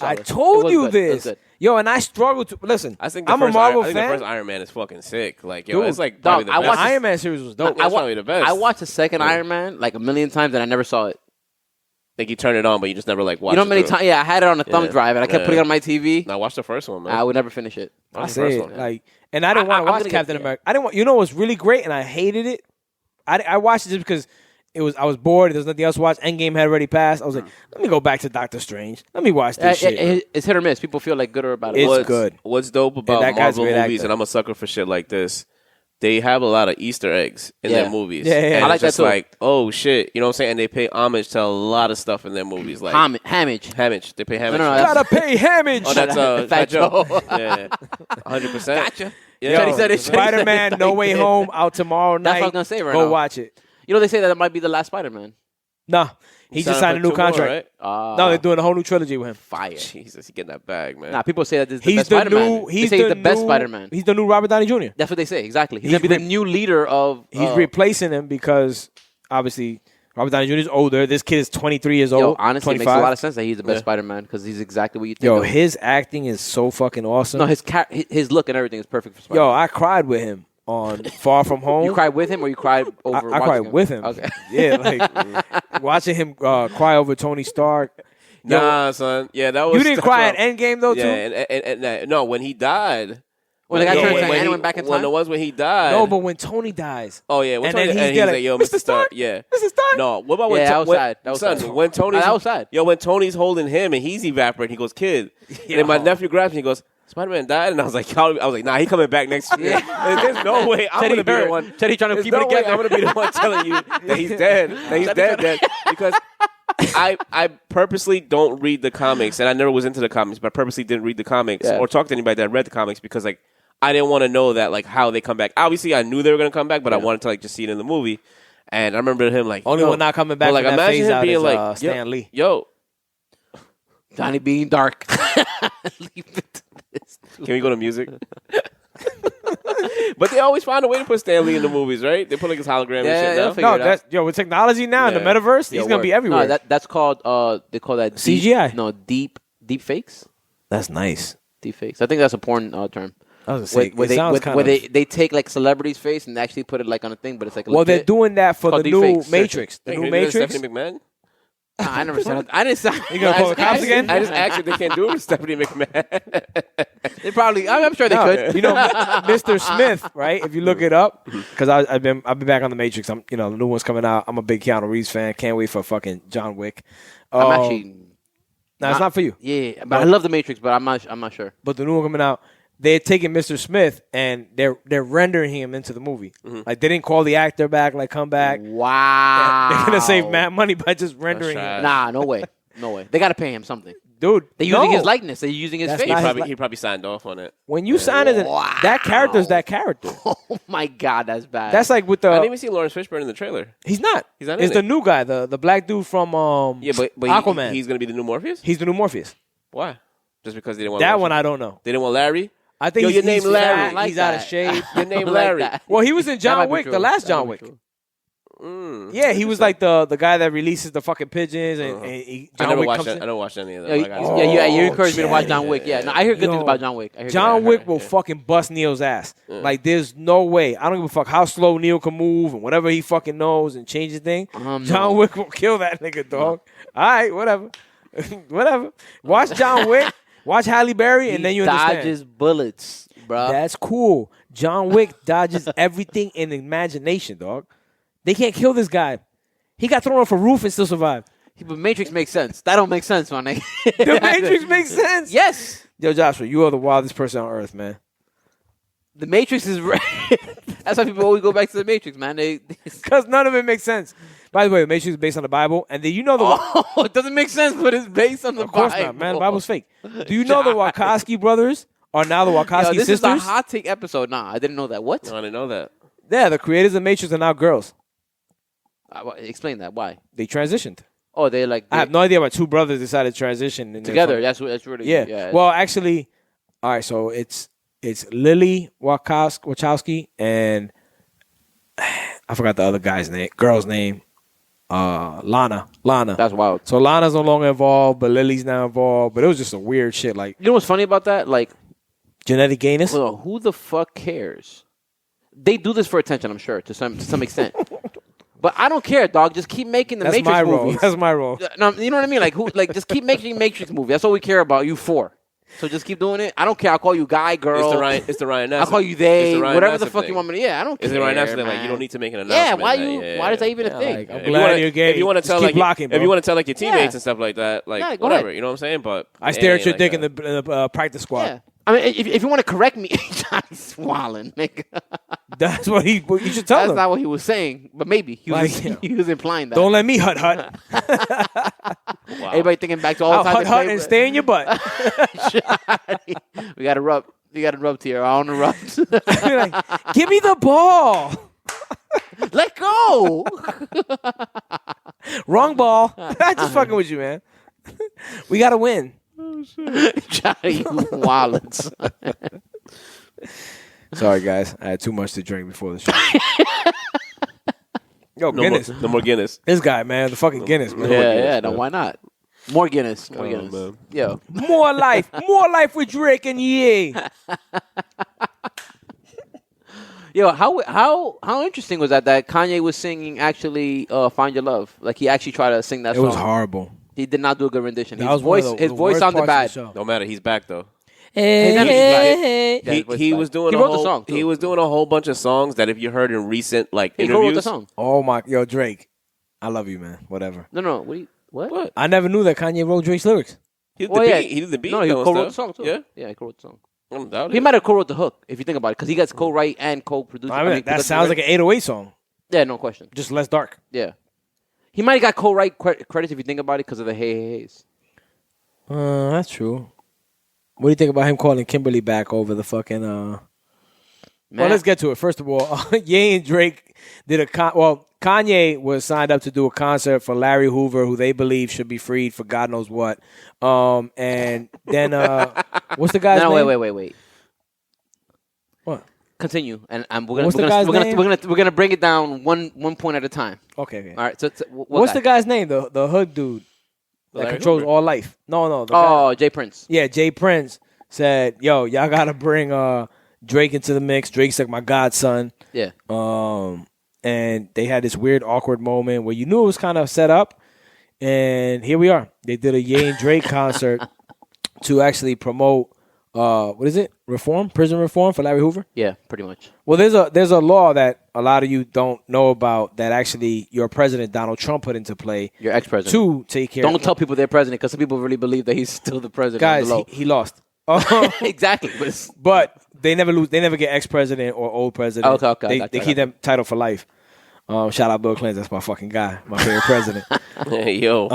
I told you this. Yo, and I struggle to listen. I'm a Marvel fan. The first Iron Man is fucking sick. Like, yo, Dude, it's like probably the best. The Iron Man series was dope. That's probably the best. I watched the second Iron Man like a million times and I never saw it. Like you turn it on, but you just never like watch it. You know how many times? Yeah, I had it on a thumb drive and I kept putting it on my TV. Now watch the first one, man. I would never finish it. I say it like, and I didn't want to watch Captain America. I didn't want. You know what's really great, and I hated it. I watched it just because. I was bored. There was nothing else to watch. Endgame had already passed. I was like, let me go back to Doctor Strange. Let me watch this shit. It's hit or miss. People feel like good or about it. It's good. What's dope about Marvel movies, and I'm a sucker for shit like this, they have a lot of Easter eggs in their movies. Yeah. And I like it's just that too. like, oh shit. You know what I'm saying? And they pay homage to a lot of stuff in their movies. Like Homage. They pay homage. No, gotta pay homage. Oh, that's Fat Joe. Joe. Yeah. 100%. Gotcha. Yeah. He said it. Spider-Man No Way Home out tomorrow night. That's what I was gonna say right Go now. watch it. You know they say that it might be the last Spider-Man. Nah, he just signed a new contract. No, they're doing a whole new trilogy with him. Fire. Jesus, he getting that bag, man. Nah, people say that this is the He's best the Spider-Man. new. He's the best new- Spider-Man. He's the new Robert Downey Jr. That's what they say. Exactly. He's gonna be the new leader of. He's replacing him because obviously Robert Downey Jr. is older. This kid is 23 years old. Honestly, it 25. makes a lot of sense that he's the best Spider-Man because he's exactly what you think. Yo, of. his acting is so fucking awesome. No, his look and everything is perfect for Spider-Man. Yo, I cried with him on Far From Home. You cried with him or you cried over? I cried with him. Okay. Yeah, like watching him cry over Tony Stark. Yo, Nah, son. Yeah, that was. you didn't cry at Endgame though, too. Yeah, and no, when he died. When the guy turned when and went back in time. When the ones when he died. No, but when Tony dies. Oh yeah, when And Tony, then and he's he's like, yo, Mr. Stark? Yeah, Mr. Stark? No, what about when? Yeah, that was sad. That was son, sad. when Tony's That was sad. Yo, when Tony's holding him and he's evaporating, he goes, "Kid," and then my nephew grabs me, he goes, "Spider-Man died," and I was like, "Nah, he coming back next year." There's no way I'm gonna be the one. Teddy trying to There's keep no it way together. I'm gonna be the one telling you that he's dead. That he's dead because. I purposely don't read the comics, and I never was into the comics, but I purposely didn't read the comics or talk to anybody that read the comics because, like, I didn't want to know that, like, how they come back. Obviously, I knew they were going to come back, but I wanted to, like, just see it in the movie. And I remember him, like, Only one not coming back. Like, from that imagine phase him out being is, like, Stan Lee. Yo, Johnny being dark. Leave it to this. can we go to music? But they always find a way to put Stan Lee in the movies, right? They put like his hologram and shit now. No, that's with technology now in the metaverse, he's gonna be everywhere. No, that's called they call that CGI. Deep fakes. That's nice. Deep fakes. I think that's a porn term. I was gonna say, where they take like celebrities' face and actually put it like on a thing, but it's like they're doing that for the new deepfakes. Matrix. The new Matrix. Stephanie McMahon. Nah, I never said. I didn't say. You gonna call the cops again? I just asked if they can't do it with Stephanie McMahon. They probably. I'm sure they could. You know, Mr. Smith, right? If you look it up, because I've been back on the Matrix. The new one's coming out. I'm a big Keanu Reeves fan. Can't wait for fucking John Wick. I'm actually. No, it's not for you. Yeah, but I love the Matrix, but I'm not sure. But the new one coming out, they're taking Mr. Smith and they're rendering him into the movie. Like they didn't call the actor back, like come back. Wow. They're gonna save mad money by just rendering him. Nah, no way. They got to pay him something. Dude, they're using his likeness. They're using his That's face. not He probably signed off on it. When you sign it, that character's that character. Oh my God, that's bad. That's like with the. I didn't even see Lawrence Fishburne in the trailer. He's not. He's not. It's the new guy, the black dude from but Aquaman. He's gonna be the new Morpheus. He's the new Morpheus. Why? Just because they didn't want That one I don't know. They didn't want Larry. I think Yo, he's, your name he's Larry. fat, Like he's out of that. shape. Your name Like Larry. that. Well, he was in That might John be Wick, true. the last That John might be Wick. true. Yeah, he was like the guy that releases the fucking pigeons and John Wick comes in. I don't watch any of them. You encouraged me to watch John Wick. Yeah, no, I hear good things about John Wick. John Wick will fucking bust Neo's ass. Like, there's no way. I don't give a fuck how slow Neo can move and whatever he fucking knows and change his thing. John Wick will kill that nigga, dog. All right, whatever. Whatever. Watch John Wick. Watch Halle Berry, and then you understand. Dodges bullets, bro. That's cool. John Wick dodges everything in imagination, dog. They can't kill this guy. He got thrown off a roof and still survived. But Matrix makes sense. That don't make sense, my nigga. The Matrix makes sense. Yes. Yo, Joshua, you are the wildest person on earth, man. The Matrix is that's why people always go back to the Matrix, man. Because none of it makes sense. By the way, the Matrix is based on the Bible, and do you know the? It doesn't make sense, but it's based on the Bible. Of course not, man. The Bible's fake. Do you know the Wachowski brothers are now the Wachowski this sisters? This is a hot take episode. Nah, I didn't know that. What? No, I didn't know that. Yeah, the creators of Matrix are now girls. Explain that. Why? They transitioned. Oh, they I have no idea why two brothers decided to transition together. That's really yeah. Well, actually, all right. So it's Lily Wachowski and I forgot the other girl's name. Lana. That's wild. So Lana's no longer involved, but Lily's now involved. But it was just a weird shit. Like, you know what's funny about that? Like, genetic gayness. Well, who the fuck cares? They do this for attention, I'm sure, to some extent. But I don't care, dog. Just keep making the Matrix movies. That's my role. No, you know what I mean? Like just keep making Matrix movies. That's all we care about you for. So just keep doing it. I don't care. I'll call you guy, girl. It's the Ryan Nassif. I'll call you they. Whatever the fuck thing. you want me to. Yeah, I don't care. It's the Ryan Nassif thing. Like, you don't need to make an announcement. Yeah, why is that even a thing? Like, I'm glad you're gay. If you want to tell keep blocking, if you want to tell like your teammates and stuff like that, like whatever, ahead. you know what I'm saying? But I stare at your dick in the practice squad. Yeah. I mean, if you want to correct me, Johnny's swallowing, nigga. That's what you should tell him. That's not what he was saying, but maybe he was implying that. Don't let me hut. Wow. Everybody thinking back to all the time. Hut and stay in your butt. We got to rub. You got to rub here. I want to rub. Like, give me the ball. Let go. Wrong ball. I'm just fucking with you, man. We got to win. Oh, Johnny, you wallets. Sorry, guys. I had too much to drink before the show. Yo, Guinness. No more Guinness. This guy, man. The fucking Guinness, man. Yeah. No, why not? More Guinness. More Guinness. Man. Yo. More life. More life with Drake and Ye. Yo, how interesting was that Kanye was singing actually Find Your Love? Like, he actually tried to sing that song. It was horrible. He did not do a good rendition. His voice sounded bad. No matter, he's back though. Hey. He was doing He wrote the song, too. He was doing a whole bunch of songs that if you heard in recent He interviews. wrote the song. Oh my, yo, Drake. I love you, man. Whatever. No. What? I never knew that Kanye wrote Drake's lyrics. He did the beat. He did the beat. No, he though, co-wrote and the song stuff. too. Yeah, he co-wrote the song. He might have co-wrote the hook if you think about it, because he gets co-write and co-produce. I mean, that sounds like an 808 song. Yeah, no question. Just less dark. Yeah, he might have got co-write credits if you think about it because of the Hey. That's true. What do you think about him calling Kimberly back over the fucking? Well, let's get to it. First of all, Ye and Drake did Kanye was signed up to do a concert for Larry Hoover, who they believe should be freed for God knows what. And then what's the guy's name? Wait. What? Continue, and What's the guy's name? we're gonna bring it down one point at a time. Okay. All right. So what's the guy's name? The hood dude that Larry controls Hoover. all life. No. The guy. Jay Prince. Yeah, Jay Prince said, "Yo, y'all gotta bring Drake into the mix. Drake's like my godson." Yeah. And they had this weird, awkward moment where you knew it was kind of set up, and here we are. They did a Ye and Drake concert to actually promote what is it? Prison reform for Larry Hoover. Yeah, pretty much. Well, there's a law that a lot of you don't know about that actually your president Donald Trump put into play. Your ex-president. To take care. Don't tell people they're president, because some people really believe that he's still the president. Guys, he lost. Exactly. But they never lose. They never get ex-president or old president. Okay. They keep them title for life. Shout out Bill Clinton. That's my fucking guy. My favorite president. Hey, yo.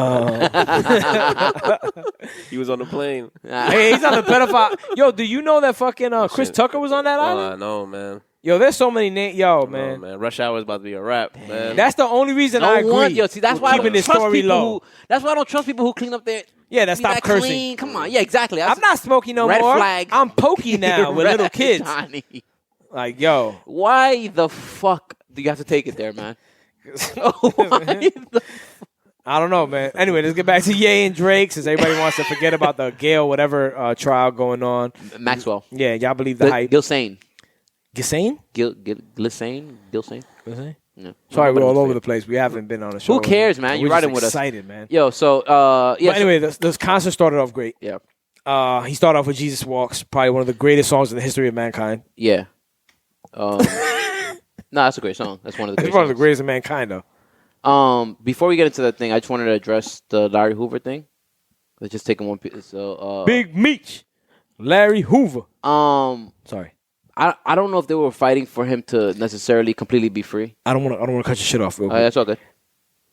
He was on the plane. Hey, he's on the pedophile. Yo, do you know that fucking Chris Tucker was on that island? No, man. Yo, there's so many names. Yo, man. Man. Rush Hour is about to be a wrap, man. That's the only reason I agree. Yo, see, that's why I don't this trust story people low. That's why I don't trust people who clean up their. Yeah, that stop cursing. Clean. Come on, yeah, exactly. I'm not smoking no red more. Flag. I'm pokey now with little kids. Johnny. Like, yo, why the fuck do you have to take it there, man? I don't know, man. Anyway, let's get back to Ye and Drake, since everybody wants to forget about the Gail whatever trial going on. Maxwell. Yeah, y'all believe the hype. Gilsane. Gilsane? Gilsane? No. Sorry, we're all over the place. We haven't been on a show. Who cares, man? You're riding with us. Excited, man. Yo, so yeah. But anyway, this concert started off great. Yeah. He started off with Jesus Walks, probably one of the greatest songs in the history of mankind. Yeah. No, that's a great song. That's one of the. It's one of the greatest of mankind, though. Before we get into that thing, I just wanted to address the Larry Hoover thing. Let's just take one piece. So, Big Meech, Larry Hoover. Sorry, I don't know if they were fighting for him to necessarily completely be free. I don't want to cut your shit off real quick. That's all good.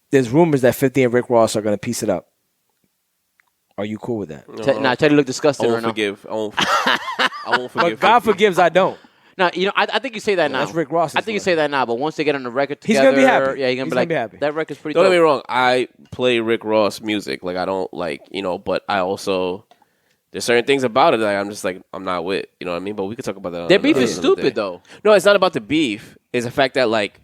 There's rumors that 50 and Rick Ross are going to piece it up. Are you cool with that? Nah, Teddy look disgusted I right won't now. forgive. I won't forgive. But God forgives, I don't. Now, I think you say that now. That's Rick Ross. I think you say that now, but once they get on the record He's together, gonna be happy. Yeah, he's gonna be happy. That record's pretty. Don't dope. get me wrong. I play Rick Ross music. Like I don't like, but I also there's certain things about it that I'm just like I'm not with. You know what I mean? But we could talk about that. Their beef is stupid though. No, it's not about the beef. It's the fact that like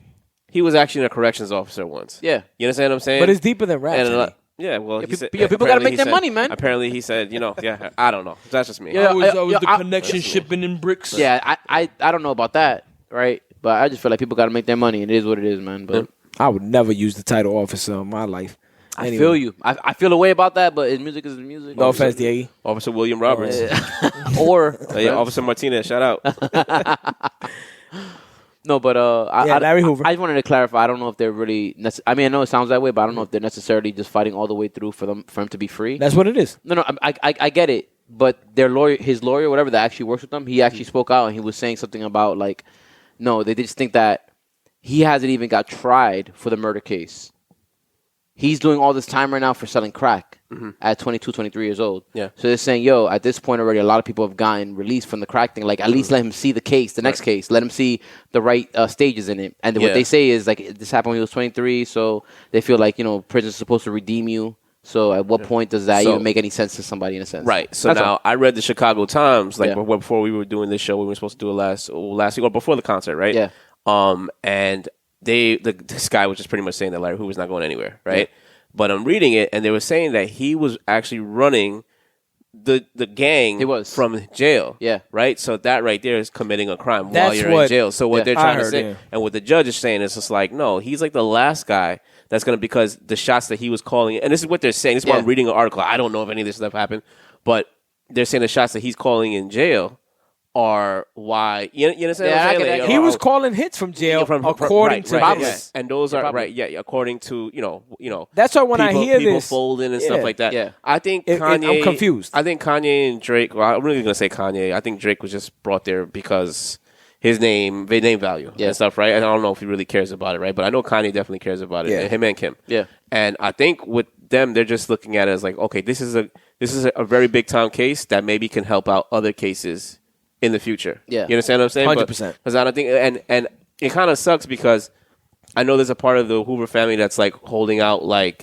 he was actually a corrections officer once. Yeah, you understand what I'm saying? But it's deeper than rap. And, yeah, well, people got to make their money, man. Apparently, he said, yeah, I don't know. That's just me. Yeah, I was the connection shipping in bricks. Yeah, I don't know about that, right? But I just feel like people got to make their money, and it is what it is, man. But I would never use the title officer in my life. Anyway. I feel you. I feel a way about that, but his music is music. No offense, Diego. Officer William Roberts. Or Officer Martinez, shout out. No, but Larry Hoover. I just wanted to clarify. I don't know if they're really. I mean, I know it sounds that way, but I don't know if they're necessarily just fighting all the way through for him to be free. That's what it is. No, I get it. But his lawyer, whatever that actually works with them, he actually spoke out and he was saying something about like, no, they just think that he hasn't even got tried for the murder case. He's doing all this time right now for selling crack at 22, 23 years old. Yeah. So they're saying, yo, at this point already, a lot of people have gotten released from the crack thing. Like, at least let him see the case, the next case. Let him see the right stages in it. And what they say is, like, this happened when he was 23, so they feel like, prison's supposed to redeem you. So at what point does that even make any sense to somebody in a sense? Right. So now I read the Chicago Times, like before we were doing this show, we were supposed to do it last week or before the concert, right? Yeah. And this guy was just pretty much saying that Larry Hoover's not going anywhere, right? Yeah. But I'm reading it, and they were saying that he was actually running the gang from jail. Yeah. Right? So that right there is committing a crime while you're in jail. So what they're trying to say, and what the judge is saying is just like, no, he's like the last guy that's going to, because the shots that he was calling, and this is what they're saying. This is why I'm reading an article. I don't know if any of this stuff happened, but they're saying the shots that he's calling in jail are why you understand what I'm saying? He was calling hits from jail according to this. And those are according to that's why when I hear people this folding and stuff like that. Yeah. I think Kanye. I'm confused. I think Kanye and Drake. Well, I'm really gonna say Kanye. I think Drake was just brought there because his name value and stuff, right? And I don't know if he really cares about it, right? But I know Kanye definitely cares about it. Yeah. Him and Kim. Yeah. And I think with them, they're just looking at it as like, okay, this is a very big time case that maybe can help out other cases in the future. Yeah. You understand what I'm saying? 100%. Because I don't think, and it kind of sucks because I know there's a part of the Hoover family that's like holding out I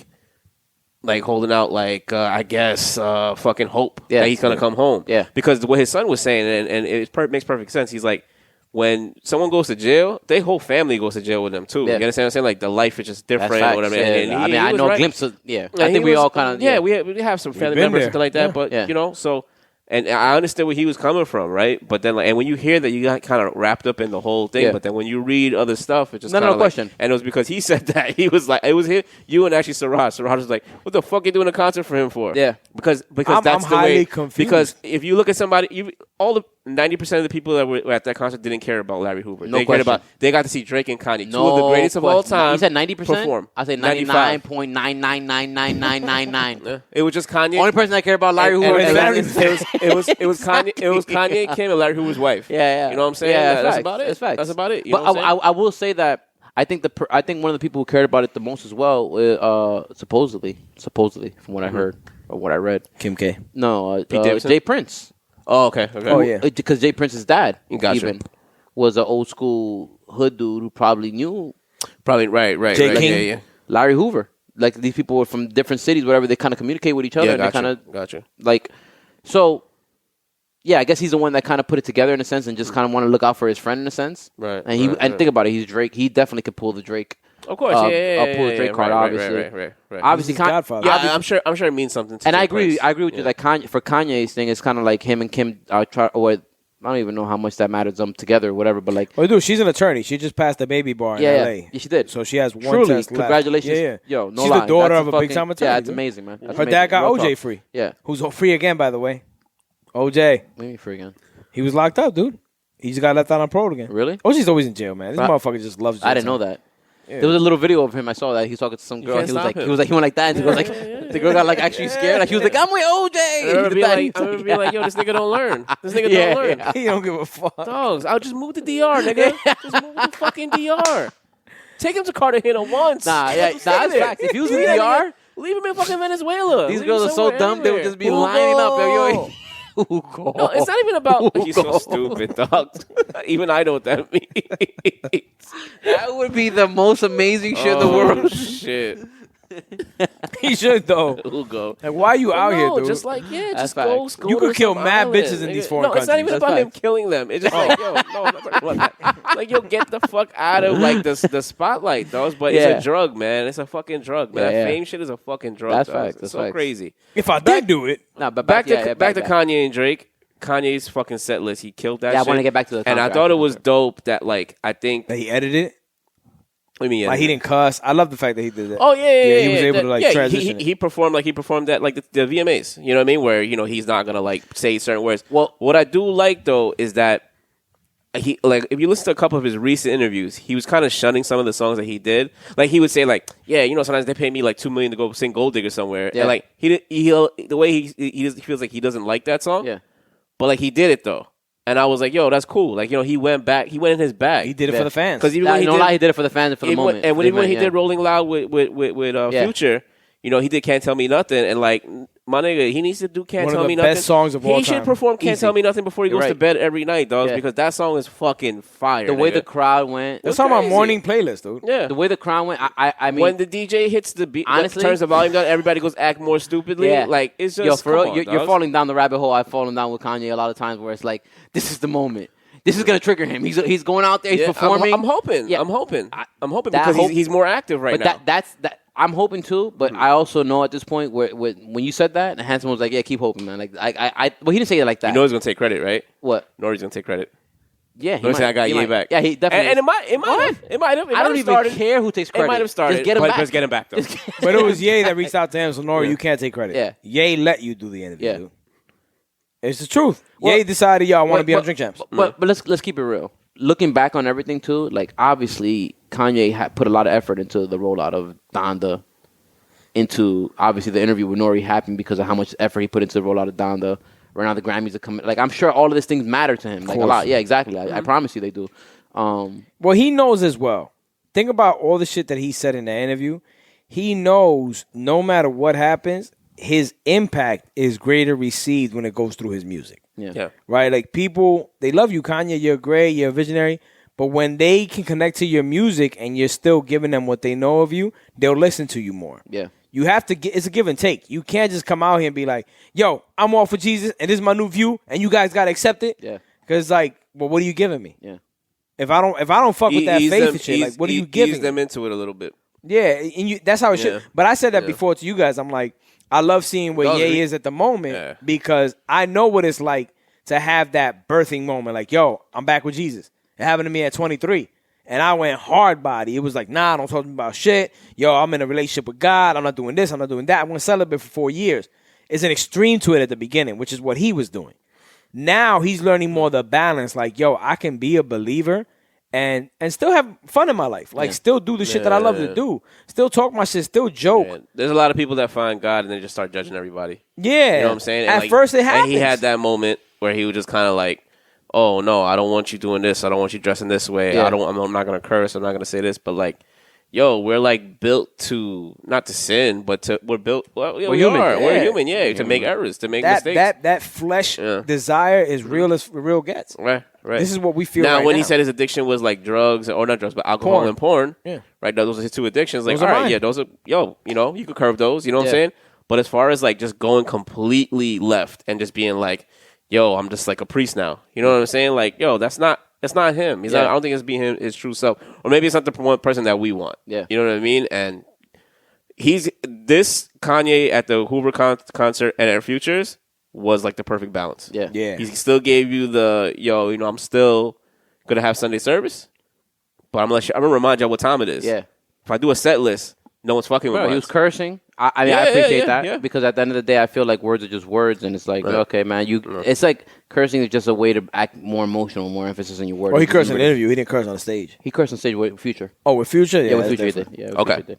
guess fucking hope that he's gonna come home. Yeah. Because what his son was saying, and it makes perfect sense. He's like, when someone goes to jail, their whole family goes to jail with them too. Yeah. You understand what I'm saying? Like the life is just different or whatever. Yeah. And I know a glimpse of I think we all kind of we have some family members or something like that. But so. And I understand where he was coming from, right? But then, and when you hear that, you got kind of wrapped up in the whole thing. Yeah. But then when you read other stuff, it's just no question. And it was because he said that he was like, it was him, you and actually Siraj. Siraj was like, "What the fuck are you doing a concert for him for?" Yeah, because I'm that's the highly way. confused. Because if you look at somebody, all the 90% of the people that were at that concert didn't care about Larry Hoover. No they question. cared about. They got to see Drake and Kanye, two of the greatest of all time. You said 90%. Perform. I said 99.9999999. It was just Kanye. Only person that cared about Larry Hoover. It was Kanye. It was Kanye, Kim, and Larry Hoover's wife. Yeah. You know what I'm saying? Yeah, that's about it. That's facts. That's about it. You But know what I'm saying? I will say that I think one of the people who cared about it the most as well, supposedly from what I heard or what I read, Kim K. No, Davidson? Jay Prince. Oh, okay. Oh, yeah. Because Jay Prince's dad Gotcha. was an old school hood dude who probably knew Probably right. Jay King. Yeah. Larry Hoover. Like these people were from different cities, whatever. They kind of communicate with each other. Yeah, And they kind of gotcha. like so. Yeah, I guess he's the one that kind of put it together in a sense, and just kind of want to look out for his friend in a sense. Right. And think about it, he's Drake. He definitely could pull the Drake Of course, pull the Drake card, obviously. Right. Obviously, Godfather. Yeah, I'm sure it means something to and Jay I agree Prince. with you. Like Kanye's thing, it's kind of like him and Kim are I don't even know how much that matters together or whatever, but like. Well, dude, she's an attorney. She just passed the baby bar in L.A. Yeah, she did. So she has one Truly, test left. congratulations. Yeah. Yo, no she's lie. the daughter That's of a big-time attorney. Yeah, it's dude. amazing, man. Her dad got Real OJ talk. free. Yeah. Who's free again, by the way. OJ. Maybe free again. He was locked up, dude. He just got left out on parole again. Really? OJ's always in jail, man. This motherfucker just loves jail. I didn't know that. Yeah. There was a little video of him. I saw that he was talking to some girl. He was like, he went like that, and he was like, the girl got like actually scared. Like he was like, I'm with OJ. I remember being like, yo, this nigga don't learn. This nigga don't learn. Yeah. He don't give a fuck. Dogs, I'll just move to DR, nigga. Just move to fucking DR. Take him to Cartagena once. That's facts. If he was in DR, leave him in fucking Venezuela. These girls are so dumb. They would just be lining up. Yo. Hugo. No, it's not even about. He's so stupid, dog. Even I know what that means. That would be the most amazing shit in the world. Shit. He should though. Hugo. Like, why are you out here, dude? Just like That's just go. facts. You could kill mad island, bitches in nigga. these foreign No, it's not even That's about him facts. killing them. It's just like, yo, no, I'm not talking about that. Like, yo, get the fuck out of like the spotlight, dogs. But it's a drug, man. It's a fucking drug, man. Yeah. That fame shit is a fucking drug. That's dogs. facts. It's That's so facts. crazy. If I did do it, No, but Back to back Kanye and Drake. Kanye's fucking set list. He killed that. Yeah, I shit. want to get back to the. And I thought it was dope that like I think. that he edited it. I mean, Like he didn't cuss. I love the fact that he did that. Oh yeah. He was able to like transition. He performed like he performed that like the VMAs. You know what I mean? Where he's not gonna like say certain words. Well, what I do like though is that he like if you listen to a couple of his recent interviews, he was kind of shunning some of the songs that he did. Like he would say like, yeah, sometimes they pay me like $2 million to go sing Gold Digger somewhere. Yeah. And like the way he feels like he doesn't like that song. Yeah. But like he did it though. And I was like, yo, that's cool. Like, he went in his bag. He did it for the fans. Because even Nah, when he did it for the fans and for the moment. And when he did Rolling Loud with Future, he did Can't Tell Me Nothing. And like, my nigga, he needs to do Can't Tell Me Nothing. One of the best songs of all time. He should perform Can't Tell Me Nothing before he goes to bed every night, dogs, Yeah. because that song is fucking fire. The way nigga. the crowd went. Let's talk about morning playlist, dude. Yeah. The way the crowd went. I mean, when the DJ hits the beat, honestly, turns the volume down, everybody goes act more stupidly. Yeah. Like, it's just, yo, for real, come on, you're falling down the rabbit hole. I've fallen down with Kanye a lot of times where it's like, this is the moment. This is gonna trigger him. He's going out there. He's performing. I'm hoping. Yeah. I'm hoping That because hope- he's more active right now. But that's I'm hoping too. But I also know at this point where when you said that, and Hanson was like, "Yeah, keep hoping, man." Like well, he didn't say it like that. You know he's gonna take credit, right? What? Nori's gonna take credit. Yeah, Nori said I got Ye back. Yeah, he definitely. And it might have. I don't even care who takes credit. It might have started. Just get him back. Just get him back though. But it was Ye that reached out to him, so Nori, you can't take credit. Yeah. Ye let you do the interview, Yeah. dude. It's the truth. Well, Ye decided, I want to be on Drink Champs. But let's keep it real. Looking back on everything too, like obviously Kanye put a lot of effort into the rollout of Donda, into obviously the interview with Nori happened because of how much effort he put into the rollout of Donda. Right now the Grammys are coming. Like I'm sure all of these things matter to him. Like a lot. Yeah, exactly. I promise you they do. Well, he knows as well. Think about all the shit that he said in the interview. He knows no matter what happens, his impact is greater received when it goes through his music. Yeah. Right? Like people, they love you, Kanye. You're great. You're a visionary. But when they can connect to your music and you're still giving them what they know of you, they'll listen to you more. Yeah. You have to get, it's a give and take. You can't just come out here and be like, yo, I'm all for Jesus and this is my new view and you guys got to accept it. Yeah. Because like, well, what are you giving me? Yeah. If I don't fuck with that faith and shit, like, what are you giving Ease them into it a little bit. Yeah, and that's how it should. But I said that before to you guys. I'm like, I love seeing where Ye is at the moment because I know what it's like to have that birthing moment. Like, yo, I'm back with Jesus. It happened to me at 23. And I went hard body. It was like, nah, don't talk to me about shit. Yo, I'm in a relationship with God. I'm not doing this. I'm not doing that. I'm going to celibate for 4 years. It's an extreme to it at the beginning, which is what he was doing. Now he's learning more the balance. Like, yo, I can be a believer and still have fun in my life. Like, still do the shit that I love to do. Still talk my shit. Still joke. Yeah. There's a lot of people that find God and they just start judging everybody. Yeah. You know what I'm saying? At first it happens. And he had that moment where he was just kind of like, oh, no, I don't want you doing this. I don't want you dressing this way. Yeah. I'm not going to curse. I'm not going to say this. But, like, yo, we're, like, built to, not to sin, but we're built, well, we're human. We're human, to make errors, to make mistakes. That flesh desire is real as real gets. Right. This is what we feel now. right When now. he said his addiction was, like, drugs, or not drugs, but alcohol and porn, right, those are his two addictions. Like, Those are all right, mine. those are, you could curb those, you know what I'm saying? But as far as, like, just going completely left and just being like, yo, I'm just like a priest now. You know what I'm saying? Like, yo, that's not It's not him. He's not, I don't think it's being his true self. Or maybe it's not the one person that we want. Yeah. You know what I mean? And this Kanye at the Hoover concert and at Futures was like the perfect balance. Yeah. Yeah. He still gave you I'm still going to have Sunday service, but I'm going to remind y'all what time it is. Yeah. If I do a set list, no one's fucking with Bro, us. he was cursing. I appreciate that because at the end of the day, I feel like words are just words, and it's like, okay, man, it's like cursing is just a way to act more emotional, more emphasis on your words. Or he cursed in the interview. He didn't curse on the stage. He cursed on stage with Future. Oh, with Future? Yeah, with Future he did. Yeah, okay. Future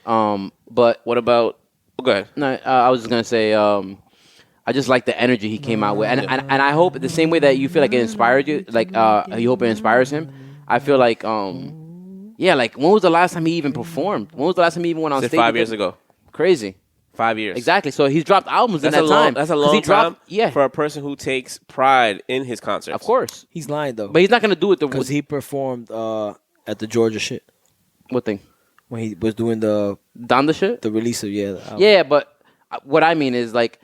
did. But what about? Go ahead. No, I was just gonna say, I just like the energy he came out with, and I hope the same way that you feel like it inspired you, like you hope it inspires him. I feel like like when was the last time he even performed? When was the last time he even went on stage? 5 years ago. Crazy. 5 years. Exactly. So he's dropped albums in that time. That's a long time yeah. for a person who takes pride in his concerts. Of course. He's lying, though. But he's not going to do it because he performed at the Georgia shit. What thing? When he was doing the Donda shit? The release of, the album. Yeah, but what I mean is like...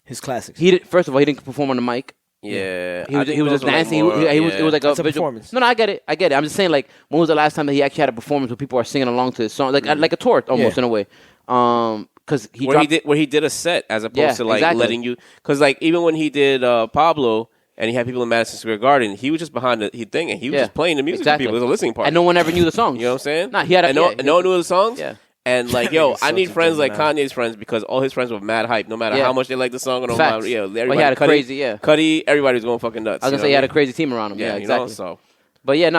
his classics. First of all, he didn't perform on the mic. Yeah. He was just dancing. It was like a performance. No, I get it. I'm just saying, like, when was the last time that he actually had a performance where people are singing along to his song? Like a tour, almost, in a way. Because where he did a set as opposed to like letting you, because like even when he did Pablo and he had people in Madison Square Garden, he was just behind the thing and he was just playing the music for people. It was a listening part, and no one ever knew the songs. You know what I'm saying? Nah, he had no one knew the songs. Yeah. And like, I need friends like Kanye's friends because all his friends were mad hype, no matter how much they like the song or no matter. Everybody he had a crazy, Cuddy, everybody was going fucking nuts. I was gonna say he had a crazy team around him. Yeah, exactly. So, but he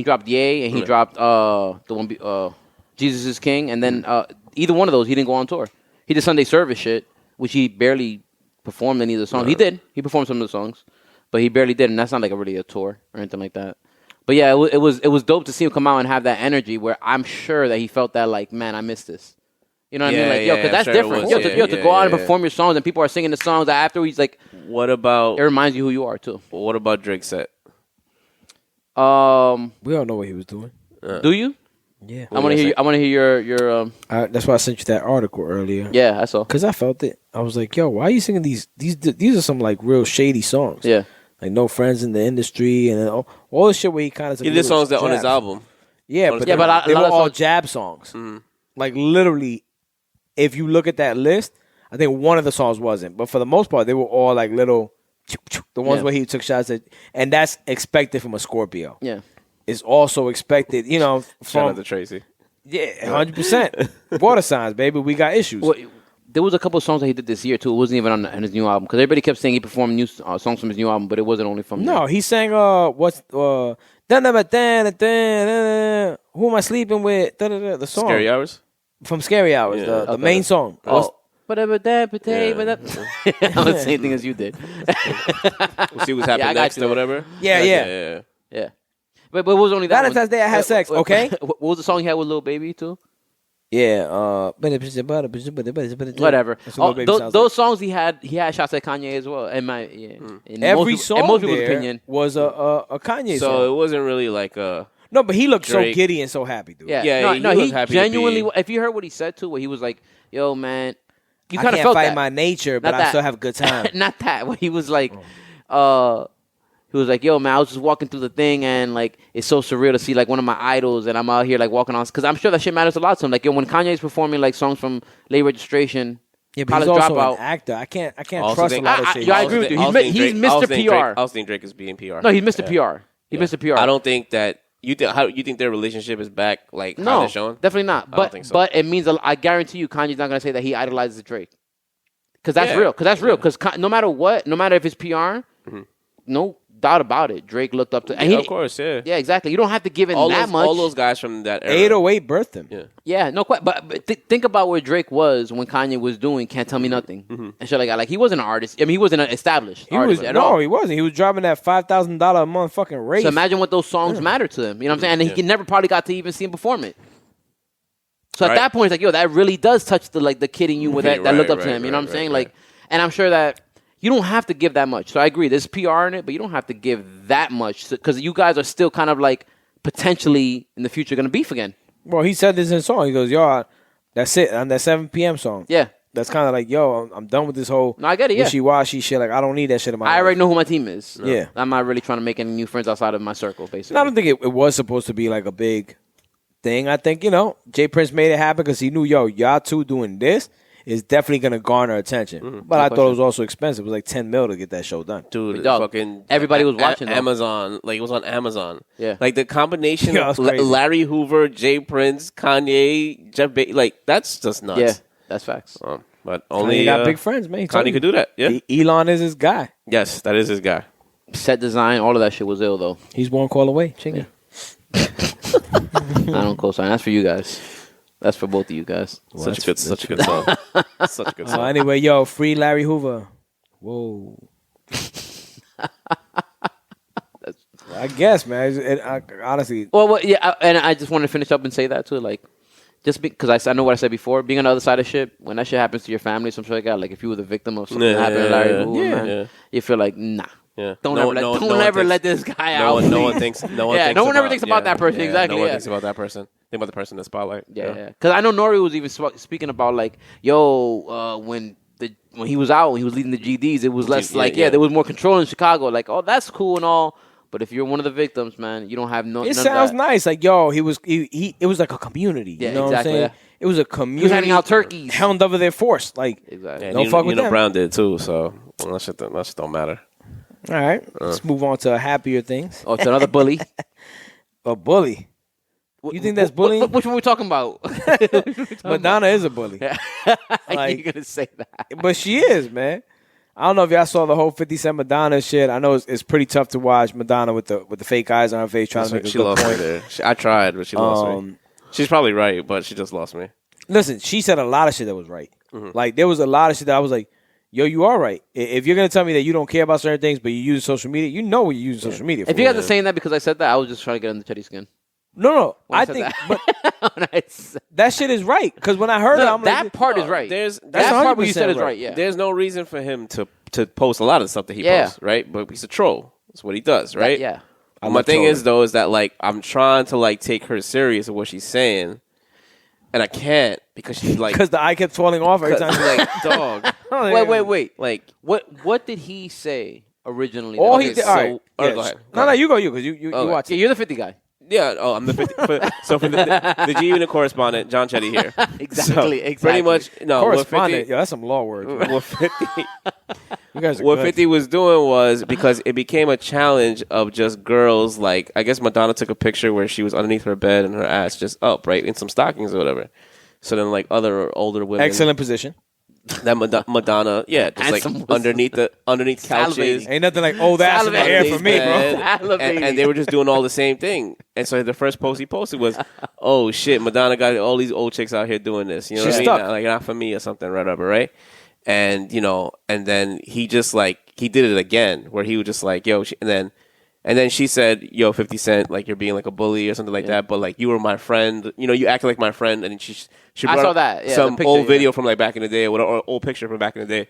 dropped Ye and he dropped the one Jesus is King, and then either one of those he didn't go on tour. He did Sunday service shit, which he barely performed any of the songs. He did. He performed some of the songs, but he barely did, and that's not like really a tour or anything like that. But yeah, it was dope to see him come out and have that energy where I'm sure that he felt that like, man, I missed this. You know what I mean? Like, because that's different. To go out and perform your songs and people are singing the songs after he's like, what about? It reminds you who you are too. What about Drake's set? We all know what he was doing. Do you? Yeah. I want to hear your. That's why I sent you that article earlier. Yeah, I saw. Because I felt it. I was like, yo, why are you singing these? These are some like real shady songs. Yeah. Like no friends in the industry and all the shit where he kind of. He did songs that on his album. Yeah, but they were all jab songs. Mm. Like literally, if you look at that list, I think one of the songs wasn't, but for the most part, they were all like little. The ones where he took shots at, and that's expected from a Scorpio. Yeah. It's also expected, from Shout out to Tracy. Yeah, 100%. Water signs, baby. We got issues. Well, there was a couple of songs that he did this year too. It wasn't even on his new album because everybody kept saying he performed new songs from his new album, but it wasn't only from. No, he sang who am I sleeping with? The song Scary Hours from Scary Hours, the main song. Whatever that, I'm the same thing as you did. We'll see what's happening next or whatever. Yeah. But it was only that Valentine's Day I had sex, okay? What was the song he had with Lil Baby too? Yeah, whatever. Those songs he had shots at Kanye as well. In every song in most people's opinion was a Kanye song. So it wasn't really like a. No, but he looked Drake. So giddy and so happy, dude. Yeah, he happy genuinely. If you heard what he said too, where he was like, "Yo, man, you kind of felt fight that. my nature, but I still have a good time." Not that. When he was like, he was like, yo, man, I was just walking through the thing and, like, it's so surreal to see, like, one of my idols and I'm out here, like, walking on. Because I'm sure that shit matters a lot to him. Like, yo, when Kanye's performing, like, songs from Late Registration, yeah, but he's also an actor. I can't trust a lot of shit. I agree with you. He's Mr. PR. I also think Drake is being PR. No, he's Mr. PR. He's Mr. PR. I don't think that... You think their relationship is back, like, how they're showing? Definitely not. I don't think so. But it means, I guarantee you, Kanye's not going to say that he idolizes Drake. Because that's real. Because no matter what, no matter if it's PR, no doubt about it, Drake looked up to... And of course, yeah. Yeah, exactly. You don't have to give it that much. All those guys from that era. 808 birthed him. Yeah, no quite. But think about where Drake was when Kanye was doing Can't Tell Me Nothing. And shit like that. Like, he wasn't an artist. I mean, he wasn't an established artist at all. No, he wasn't. He was driving that $5,000 a month fucking rate. So imagine what those songs matter to him. You know what I'm saying? And he never probably got to even see him perform it. So at that point, it's like, yo, that really does touch the kid in you that looked up to him. You know what I'm saying? Like, and I'm sure that you don't have to give that much. So I agree. There's PR in it, but you don't have to give that much because you guys are still kind of like potentially in the future going to beef again. Well, he said this in a song. He goes, yo, that's it. On that 7 p.m. song. Yeah. that's kind of like, yo, I'm done with this whole No, I get it, yeah. wishy-washy shit. Like, I don't need that shit in my life. I already know who my team is. Yeah. I'm not really trying to make any new friends outside of my circle, basically. I don't think it was supposed to be like a big thing. I think, Jay Prince made it happen because he knew, yo, y'all two doing this is definitely going to garner attention. But I thought it was also expensive. It was like $10 million to get that show done. Dude, Dog, fucking everybody was watching though. Amazon. Like, it was on Amazon. Yeah. Like, the combination Yeah, of that's crazy. Larry Hoover, Jay Prince, Kanye, Jeff Bezos, like, that's just nuts. Yeah, that's facts. But Only only got big friends, man. He told Kanye you. could do that. Yeah. Elon is his guy. Yes, that is his guy. Set design, all of that shit was ill, though. He's one call away. Chicken. I don't co-sign. That's for you guys. That's for both of you guys. Such a good song. Such a good song. Anyway, yo, free Larry Hoover. Whoa. I guess, man. Honestly. Well, yeah, and I just want to finish up and say that, too. Like, just because I know what I said before, being on the other side of shit, when that shit happens to your family, some shit like that, like if you were the victim of something that happened to Larry Hoover, man, you feel like, nah. Yeah. Don't ever let this guy out. No one thinks. No one ever thinks about that person. Exactly. No one thinks about that person. Think about the person in the spotlight. Yeah. Because I know Nori was even speaking about like, when he was out, when he was leading the GDs, it was less there was more control in Chicago. Like, oh, that's cool and all. But if you're one of the victims, man, you don't have no. It sounds nice. Like, yo, it was like a community. Yeah, you know exactly. what I'm saying? It was a community. He was handing out turkeys. Hound over their force. Like, exactly. Yeah, don't fuck with them. Brown did too, so that shit don't matter. All right. Let's move on to happier things. Oh, it's another bully. A bully. You think that's bullying? Which one are we talking about? Madonna is a bully. Like, you're going to say that. But she is, man. I don't know if y'all saw the whole 50 Cent Madonna shit. I know it's pretty tough to watch Madonna with the fake eyes on her face trying to make a good point. Me there. I tried, but she lost me. She's probably right, but she just lost me. Listen, she said a lot of shit that was right. Like, there was a lot of shit that I was like, yo, you are right. If you're going to tell me that you don't care about certain things, but you use social media, you know what you use social media for. If you guys are saying that because I said that, I was just trying to get under Teddy's skin. No. I think but that shit is right. Because when I heard it, I'm that like, part is right. That's that part what you said is right. right, yeah. There's no reason for him to post a lot of stuff that he posts, right? But he's a troll. That's what he does, right? Yeah. My thing is, though, is that, like, I'm trying to, like, take her serious of what she's saying, and I can't because she's, like... Because the eye kept falling off every time. Like, dog. Wait. Like... What did he say originally? All he did... All right. Go ahead. No, you go, because you watch it. Yeah, you're the 50 guy. Yeah, I'm the 50. So for the G Unit correspondent, John Chetty here. Exactly. Pretty much, no. Correspondent, that's some law words. What 50? You guys are What good. 50 was doing was because it became a challenge of just girls. Like, I guess Madonna took a picture where she was underneath her bed and her ass just up, right, in some stockings or whatever. So then, like, other older women, Excellent position. that Madonna, just like underneath couches. Ain't nothing like, oh, that's in the air for me, bro. And they were just doing all the same thing. And so the first post he posted was, oh, shit, Madonna got all these old chicks out here doing this. You know what I mean? Stuck. Like, not for me or something, whatever, right? And, and then he just, like, he did it again where he was just like, yo, and then she said, yo, 50 Cent, like, you're being like a bully or something like that. But, like, you were my friend. You acted like my friend. And she brought I saw that. Yeah, some picture, old video from, like, back in the day or old picture from back in the day.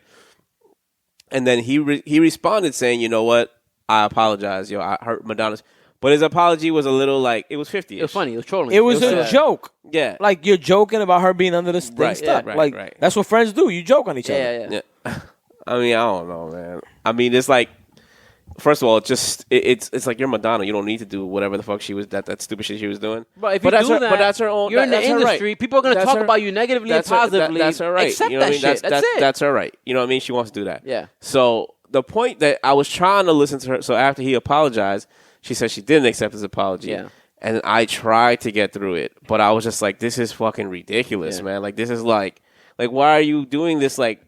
And then he responded saying, you know what? I apologize. Yo, I hurt Madonna's. But his apology was a little like, it was 50. It was funny. It was trolling. It was a joke. Yeah. Like, you're joking about her being under the thing stuck. Like, that's what friends do. You joke on each other. Yeah. I mean, I don't know, man. I mean, it's like, first of all, it's like you're Madonna. You don't need to do whatever the fuck she was, that stupid shit she was doing. But if you do that, but that's her own. You're in the industry. Right. People are going to talk about you negatively and positively. That's her right. Accept you know that what I mean? shit. That's it. That's her right. You know what I mean? She wants to do that. Yeah. So the point that I was trying to listen to her. So after he apologized, she said she didn't accept his apology. Yeah. And I tried to get through it, but I was just like, this is fucking ridiculous, man. Like, this is like, why are you doing this? Like,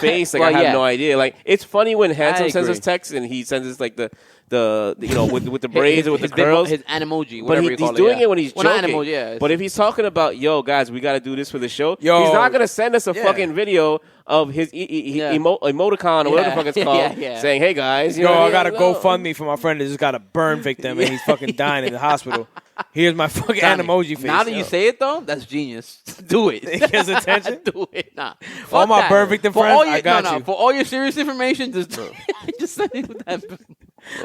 face? Like, I have no idea. Like, it's funny when Handsome sends us texts and he sends us like the with the braids or with the curls. His emoji, but whatever you call he's doing it when he's joking. Not emoji, but if he's talking about, yo, guys, we got to do this for the show, Yo. he's not going to send us a fucking video of his emoticon or whatever the fuck it's called, saying, hey, guys. Yo, I got to GoFundMe for my friend that just got a burn victim and he's fucking dying in the hospital. Here's my fucking emoji face. Now that you say it, though, that's genius. Do it. It gets attention? Do it. Nah. All my burn victim friends, I got you. For all your serious information, just send it with that.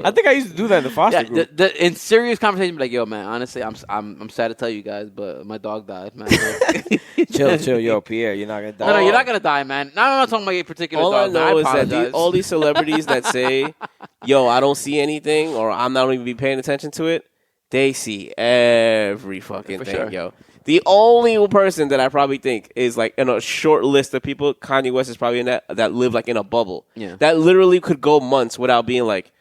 I think I used to do that in the foster group. In serious conversation, be like, yo, man, honestly, I'm sad to tell you guys, but my dog died, man. Chill, yo, Pierre, you're not gonna die. No, you're not gonna die, man. No, I'm not talking about a particular all dog. I know is apologize. that all these celebrities that say, yo, I don't see anything, or I'm not even be paying attention to it, they see every fucking thing, sure. yo. The only person that I probably think is like in a short list of people, Kanye West is probably in that live like in a bubble. Yeah. That literally could go months without being like,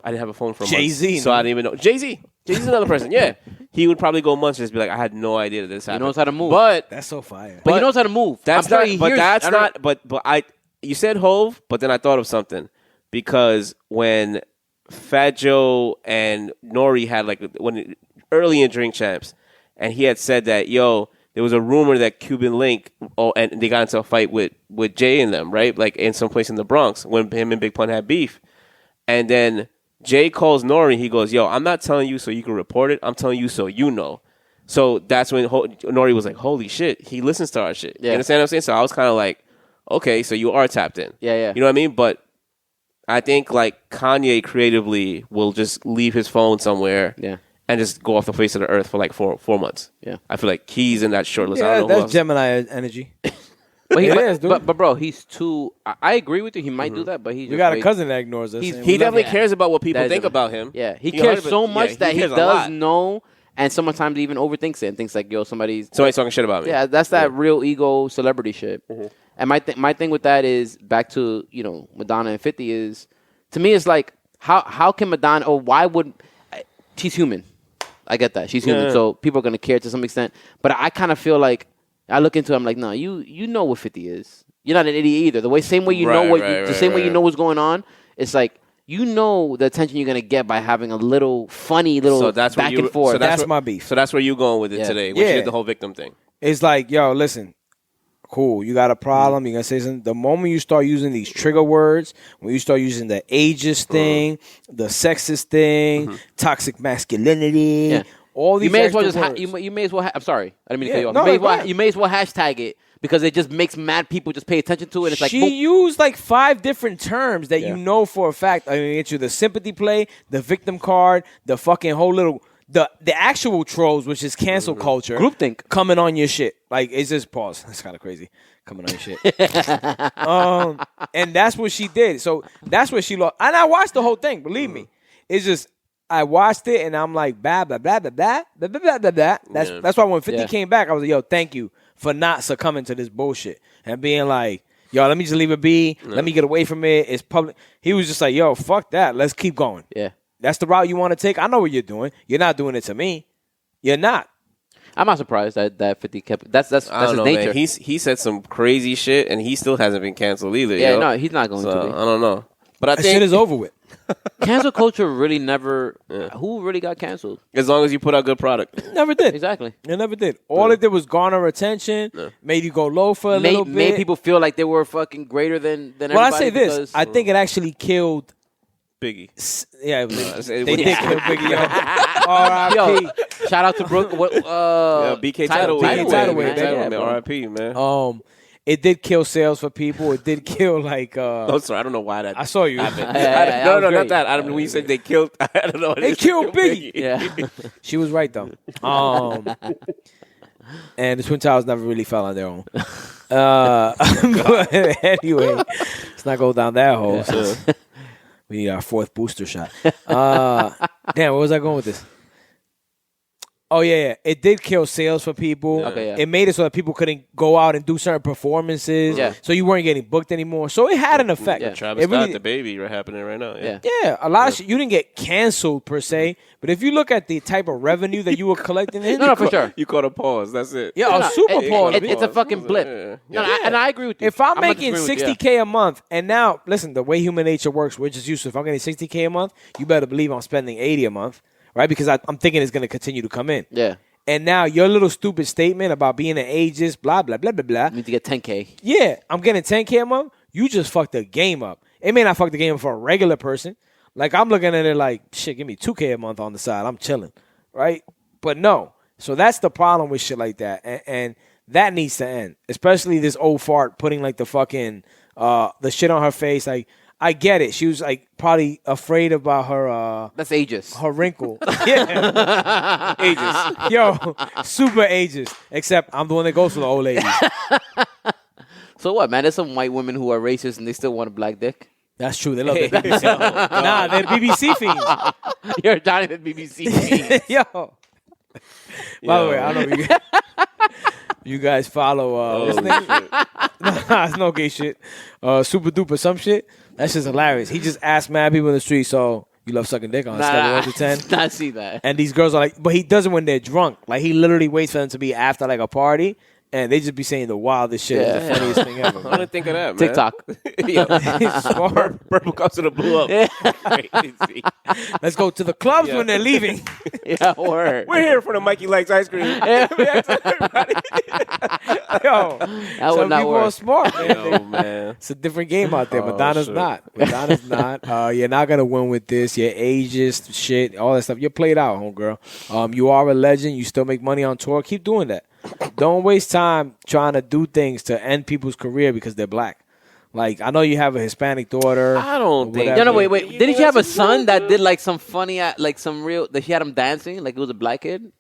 I didn't have a phone for months. Jay-Z, so I didn't even know. Jay-Z's another person, yeah. He would probably go months and just be like, I had no idea that this happened. He knows how to move. But That's so fire. he knows how to move. That's I'm not. sure But that's not. But you said Hove, but then I thought of something because when Fat Joe and Nori had early in Drink Champs, and he had said that there was a rumor that Cuban Link, and they got into a fight with Jay and them, right? Like in some place in the Bronx when him and Big Pun had beef, and then Jay calls Nori. He goes, "Yo, I'm not telling you so you can report it. I'm telling you so you know." So that's when Nori was like, "Holy shit, he listens to our shit." Yeah. You understand what I'm saying? So I was kind of like, "Okay, so you are tapped in." Yeah. You know what I mean? But I think like Kanye creatively will just leave his phone somewhere. Yeah. And just go off the face of the earth for like 4 months. Yeah. I feel like he's in that short list. I Yeah, don't know who that's else. Gemini energy. But bro, he's too. I agree with you. He might do that, but We got a cousin that ignores us. He's- and He we love definitely him. cares about what people That is think a- about him. Yeah, he cares so much that he cares a does lot. know, and sometimes he even overthinks it and thinks like, yo, somebody's Somebody's talking shit about me. Yeah, that's that real ego celebrity shit. And my thing with that is back to Madonna and 50 is, to me, it's like how can Madonna, or why would, she's human. I get that she's human, so people are gonna care to some extent. But I kind of feel like I look into it, I'm like, no, you know what 50 is. You're not an idiot either. The same way you know way you know what's going on. It's like you know the attention you're gonna get by having a little funny back and forth. So that's my beef. So that's where you going with it today. When you did the whole victim thing. It's like, yo, listen, cool, you got a problem, you're gonna say something. The moment you start using these trigger words, when you start using the ageist thing, the sexist thing, toxic masculinity, all these you may as well extra words. you may as well. I'm sorry, I didn't mean to cut you off. No, you may as well hashtag it because it just makes mad people just pay attention to it. It's like she used like 5 different terms that you know for a fact. I mean, it's you the sympathy play, the victim card, the fucking whole little the actual trolls, which is cancel culture, groupthink coming on your shit. Like it's just pause. That's kind of crazy. Coming on your shit. And that's what she did. So that's what she lost. And I watched the whole thing. Believe me, it's just. I watched it and I'm like, blah, blah, blah, blah, blah, blah, blah, blah, blah. That's why when 50 came back, I was like, yo, thank you for not succumbing to this bullshit and being like, yo, let me just leave it be. Let me get away from it. It's public. He was just like, yo, fuck that. Let's keep going. Yeah. That's the route you want to take. I know what you're doing. You're not doing it to me. You're not. I'm not surprised that 50 kept. That's his know, nature. Man. He said some crazy shit and he still hasn't been canceled either. Yeah, yo. no, he's not going So, to be. I don't know. But I That think shit is over with. Cancel culture really never. Who really got canceled? as long as you put out good product. Never did. Exactly. It never did. All it did was garner attention, made you go low for a little bit. Made people feel like they were fucking greater than Well, I everybody. say this. because- I think it actually killed. Biggie. Yeah, it they was- did kill Biggie. Yo. R.I.P. Yo, shout out to Brooke. BK Tidal BK Tidal Wave, man. man. R.I.P. man. It did kill sales for people. It did kill like. Oh, sorry. I don't know why that. I saw you. happened. Yeah, no, that was not great. that. I don't know when you said they killed. I don't know. They killed Biggie. Yeah. She was right though. And the Twin Towers never really fell on their own. But anyway, let's not go down that hole. We need our 4th booster shot. Damn, where was I going with this? Oh, yeah. It did kill sales for people. Okay, yeah. It made it so that people couldn't go out and do certain performances. Yeah. So you weren't getting booked anymore. So it had an effect. Yeah. Travis It really- Scott, the baby, happening right now. Yeah. Yeah, a lot of shit. You didn't get canceled per se, but if you look at the type of revenue that you were collecting, No, for sure. You caught a pause. That's it. Yeah, a super pause. It's a fucking blip. Yeah. No, and I agree with you. If I'm not making disagreeing with you, $60K a month, and now listen, the way human nature works, we're just used to. If I'm getting $60K a month, you better believe I'm spending $80 a month, right? Because I'm thinking it's going to continue to come in. Yeah. And now your little stupid statement about being an ageist, blah blah blah blah blah. You need to get 10K. Yeah, I'm getting $10K a month. You just fucked the game up. It may not fuck the game up for a regular person. Like I'm looking at it like, shit, give me $2K a month on the side. I'm chilling, right? But no. So that's the problem with shit like that, and that needs to end. Especially this old fart putting like the fucking the shit on her face. Like I get it. She was like probably afraid about her. That's ageist. Her wrinkle. Yeah. Ages. Yo, super ageist. Except I'm the one that goes for the old ladies. So what, man? There's some white women who are racist and they still want a black dick. That's true. They love the BBC. Nah, they're BBC fiends. You're Johnny the BBC fiend. Yo. By the way, I don't know if you guys follow what's his name? Nah, it's no gay shit. Super duper some shit. That's just hilarious. He just asked mad people in the street, so you love sucking dick on a scale of 1 to 10? Nah, I see that. And these girls are like, but he does it when they're drunk. Like, he literally waits for them to be after, like, a party, and they just be saying the wildest shit. It's the funniest thing ever. I didn't think of that, man. TikTok. He's smart. Purple cups to the blew up. Crazy. Let's go to the clubs when they're leaving. Yeah, word. We're here for the Mikey Likes ice cream. Yo, That some would not people work. are smart, man. Yo, man. It's a different game out there. Oh, Madonna's shit. not. Madonna's not. You're not gonna win with this. You're ageist, shit, all that stuff. You're played out, homegirl. You are a legend. You still make money on tour. Keep doing that. Don't waste time trying to do things to end people's career because they're black. Like, I know you have a Hispanic daughter. I don't think. No, wait. Didn't she have a son that did like some funny, like some real, that she had him dancing? Like it was a black kid?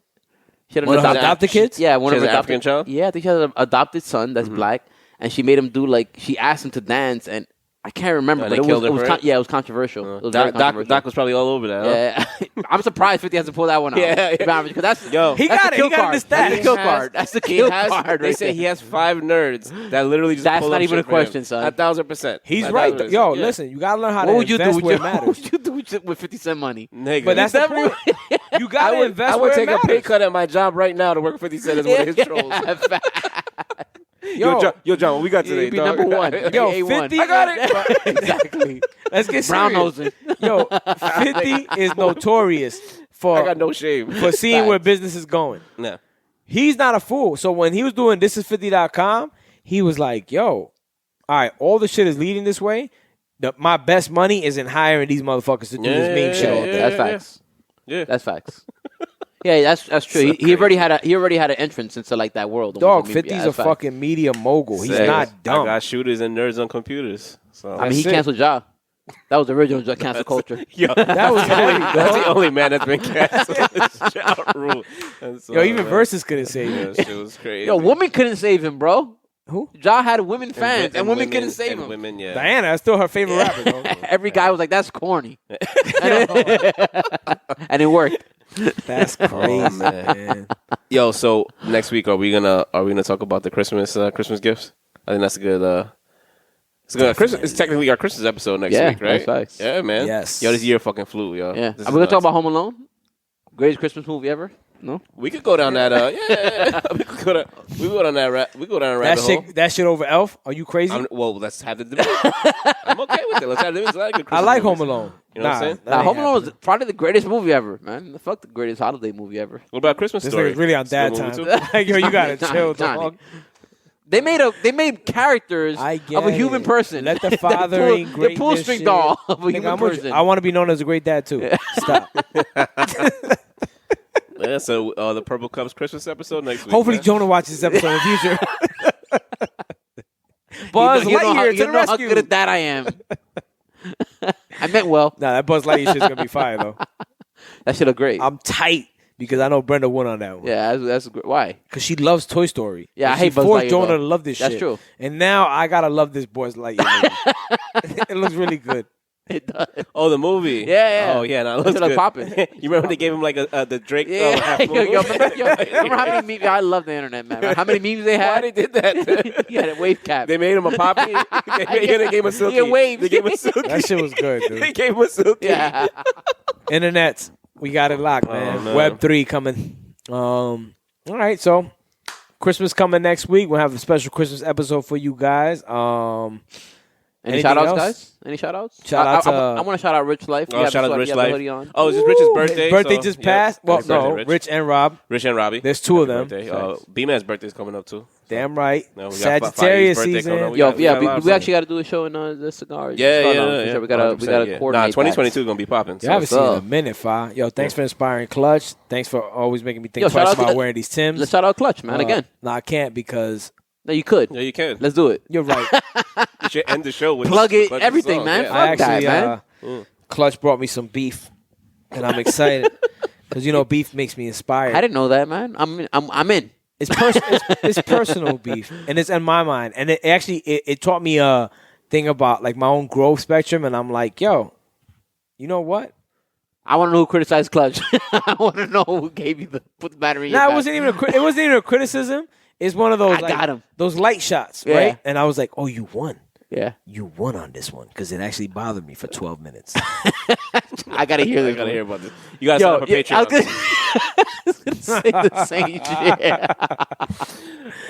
She had One of her adopted kids? Yeah, one She of has her an African child? Yeah, I think she has an adopted son that's black. And she made him do like, she asked him to dance and I can't remember, And but they killed her it was for it? yeah, it was controversial. It was very controversial. Doc was probably all over that. Huh? Yeah, I'm surprised 50 has to pull that one out. Yeah. Because that's Yo. He that's got the it. kill He got card. it in the That's the stats. kill card. That's the kill card. They Right say there. he has 5 nerds that literally just That's pull not up even shit a for him. question, son. 1,000%. He's 1,000%. right. Yo, Yeah. listen, you gotta learn how What to would you do invest with where it your, matters. what would you do with 50 Cent money? Nigga. But that's the point. You gotta invest I where would it take a pay matters. cut at my job right now to work 50 Cent as one of his trolls. Yo, John, what we got today, He'd be dog? number one. Yo, A1. 50 I got it. Exactly. Let's get Brown serious. nosing. Yo, 50 is notorious I got for no shame. seeing where business is going. Nah. He's not a fool. So when he was doing thisis50.com, he was like, yo, all right, all the shit is leading this way. My best money is in hiring these motherfuckers to do this meme shit all day. That's facts. Yeah. That's facts. Yeah, that's true. He already had an entrance into like that world. Dog, Almost, 50's a fucking media mogul. He's Say, not dumb. I got shooters and nerds on computers. So. I mean, he That's it. canceled Ja. That was the original cancel culture. Yo, That was heavy, that's dog. the only man that's been canceled. It's Ja Rule. And so, Yo, even man, Versus couldn't save yeah, him. shit was crazy. Yo, women couldn't save him, bro. Who? Ja had women fans, and women couldn't save and him. Women, yeah. Diana, that's still her favorite rapper, though. Every guy was like, "That's corny," and it worked. That's crazy, man. Yo, so next week are we gonna talk about the Christmas gifts? I think that's a good. It's good. It's technically our Christmas episode next week, right? that's facts. Yeah, man. Yes. Yo, this year fucking flew, yo. Yeah, This are is we gonna talk nuts. about Home Alone? Greatest Christmas movie ever? No. We could go down that. Yeah. we could go down that. We go down a rabbit hole. That shit over Elf? Are you crazy? Well, let's have the debate. I'm okay with it. Let's have the debate. It's not a good I Christmas like movies. Home Alone. You know what I'm saying? that ain't Home Alone was happening. probably the greatest movie ever, man. Fuck the greatest holiday movie ever. What about Christmas This Story? nigga's really on dad Still a time. movie too? Like, yo, you gotta chill, Johnny. dog. They made characters I of get a human it. Let Let the fathering the greatness pull string shit. doll of a Nigga, human I'm with you. person. I want to be known as a great dad too. Stop. Yeah, so the Purple Cups Christmas episode next week. Hopefully man. Jonah watches this episode in the future. Buzz You know how- Lightyear to you the know how rescue. good at that I am. I meant well. Nah, that Buzz Lightyear shit's gonna be fire though. That shit look great. I'm tight because I know Brenda won on that one. Yeah, that's great. Why? Because she loves Toy Story. Yeah, And I hate she Buzz forced Lightyear, Jonah though. to love this That's shit. true. And now I gotta love this Buzz Lightyear movie. It looks really good. It does. Oh, the movie. Yeah. Oh, yeah. No, it That looks shit look good. poppin'. You remember when they gave him like the Drake? Yeah, half yo, moon? remember how many memes? I love the internet, man. How many memes they Why had? they did that? He had a wave cap. They made him a poppy. They gave him a silky. He waved. They gave him a silky. That shit was good, They dude. gave him a silky. Yeah. Internets, we got it locked, man. man. Web 3 coming. All right, so Christmas coming next week. We'll have a special Christmas episode for you guys. Any Anything shout outs, else? guys? Any shout outs? Shout out to- I want to shout out Rich Life. Oh, shout out to Rich you have Life. a hoodie on. Oh, it's just Rich's birthday. His birthday so, just yeah. passed. Well, Happy birthday, no, Rich and Rob. Rich and Robbie. There's two of Happy them. birthday. B-Man's birthday's coming up too. Damn right. No, we got Sagittarius Friday's birthday coming season. up. Yo, got a lot of we stuff. actually got to do a show in the cigars. Yeah. For sure. We got to 100%, coordinate. Nah, that. 2022 is gonna be popping. You haven't what's seen it in a up? minute, Fa. Yo, thanks for inspiring Clutch. Thanks for always making me think Yo, shout twice out to about the- wearing these Timbs. Let's shout out Clutch, man. Again. No, I can't because No, you could. Yeah, you can. Let's do it. you're right. You should end the show with plug it, Clutch's everything, song, man. yeah. Fuck that, man. Clutch brought me some beef, and I'm excited because beef makes me inspired. I didn't know that, man. I'm in. It's personal beef, and it's in my mind, and it actually it taught me a thing about like my own growth spectrum, and I'm like, yo, you know what? I want to know who criticized Clutch. I want to know who gave you put the battery in your it back. wasn't even a criticism. It's one of those got him. Those light shots, Yeah. right? And I was like, oh, you won. Yeah. You won on this one because it actually bothered me for 12 minutes. I got to hear this. I gotta hear about this. You gotta sign up for Patreon. I was gonna say the same shit.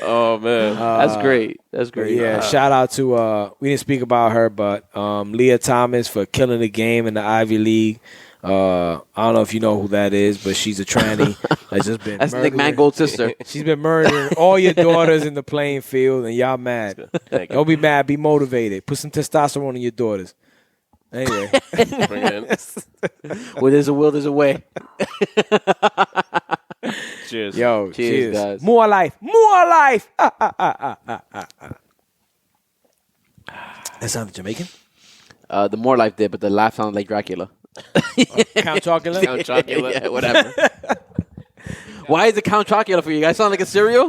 Oh, man. That's great. That's great. Yeah, shout out to, we didn't speak about her, but Leah Thomas for killing the game in the Ivy League. I don't know if you know who that is, but she's a tranny that's just been That's Nick murdering- Mangold's sister. She's been murdering all your daughters in the playing field, and y'all mad. Thank you. Don't be mad. Be motivated. Put some testosterone in your daughters. Anyway. Bring it in. Where there's a will, there's a way. Cheers. Yo, Cheers, guys. More life. More life. That sounded Jamaican? The More Life did, but the laugh sounded like Dracula. Count Chocula? Count Chocula. Yeah, whatever. Why is it Count Chocula for you guys? Sound like a cereal?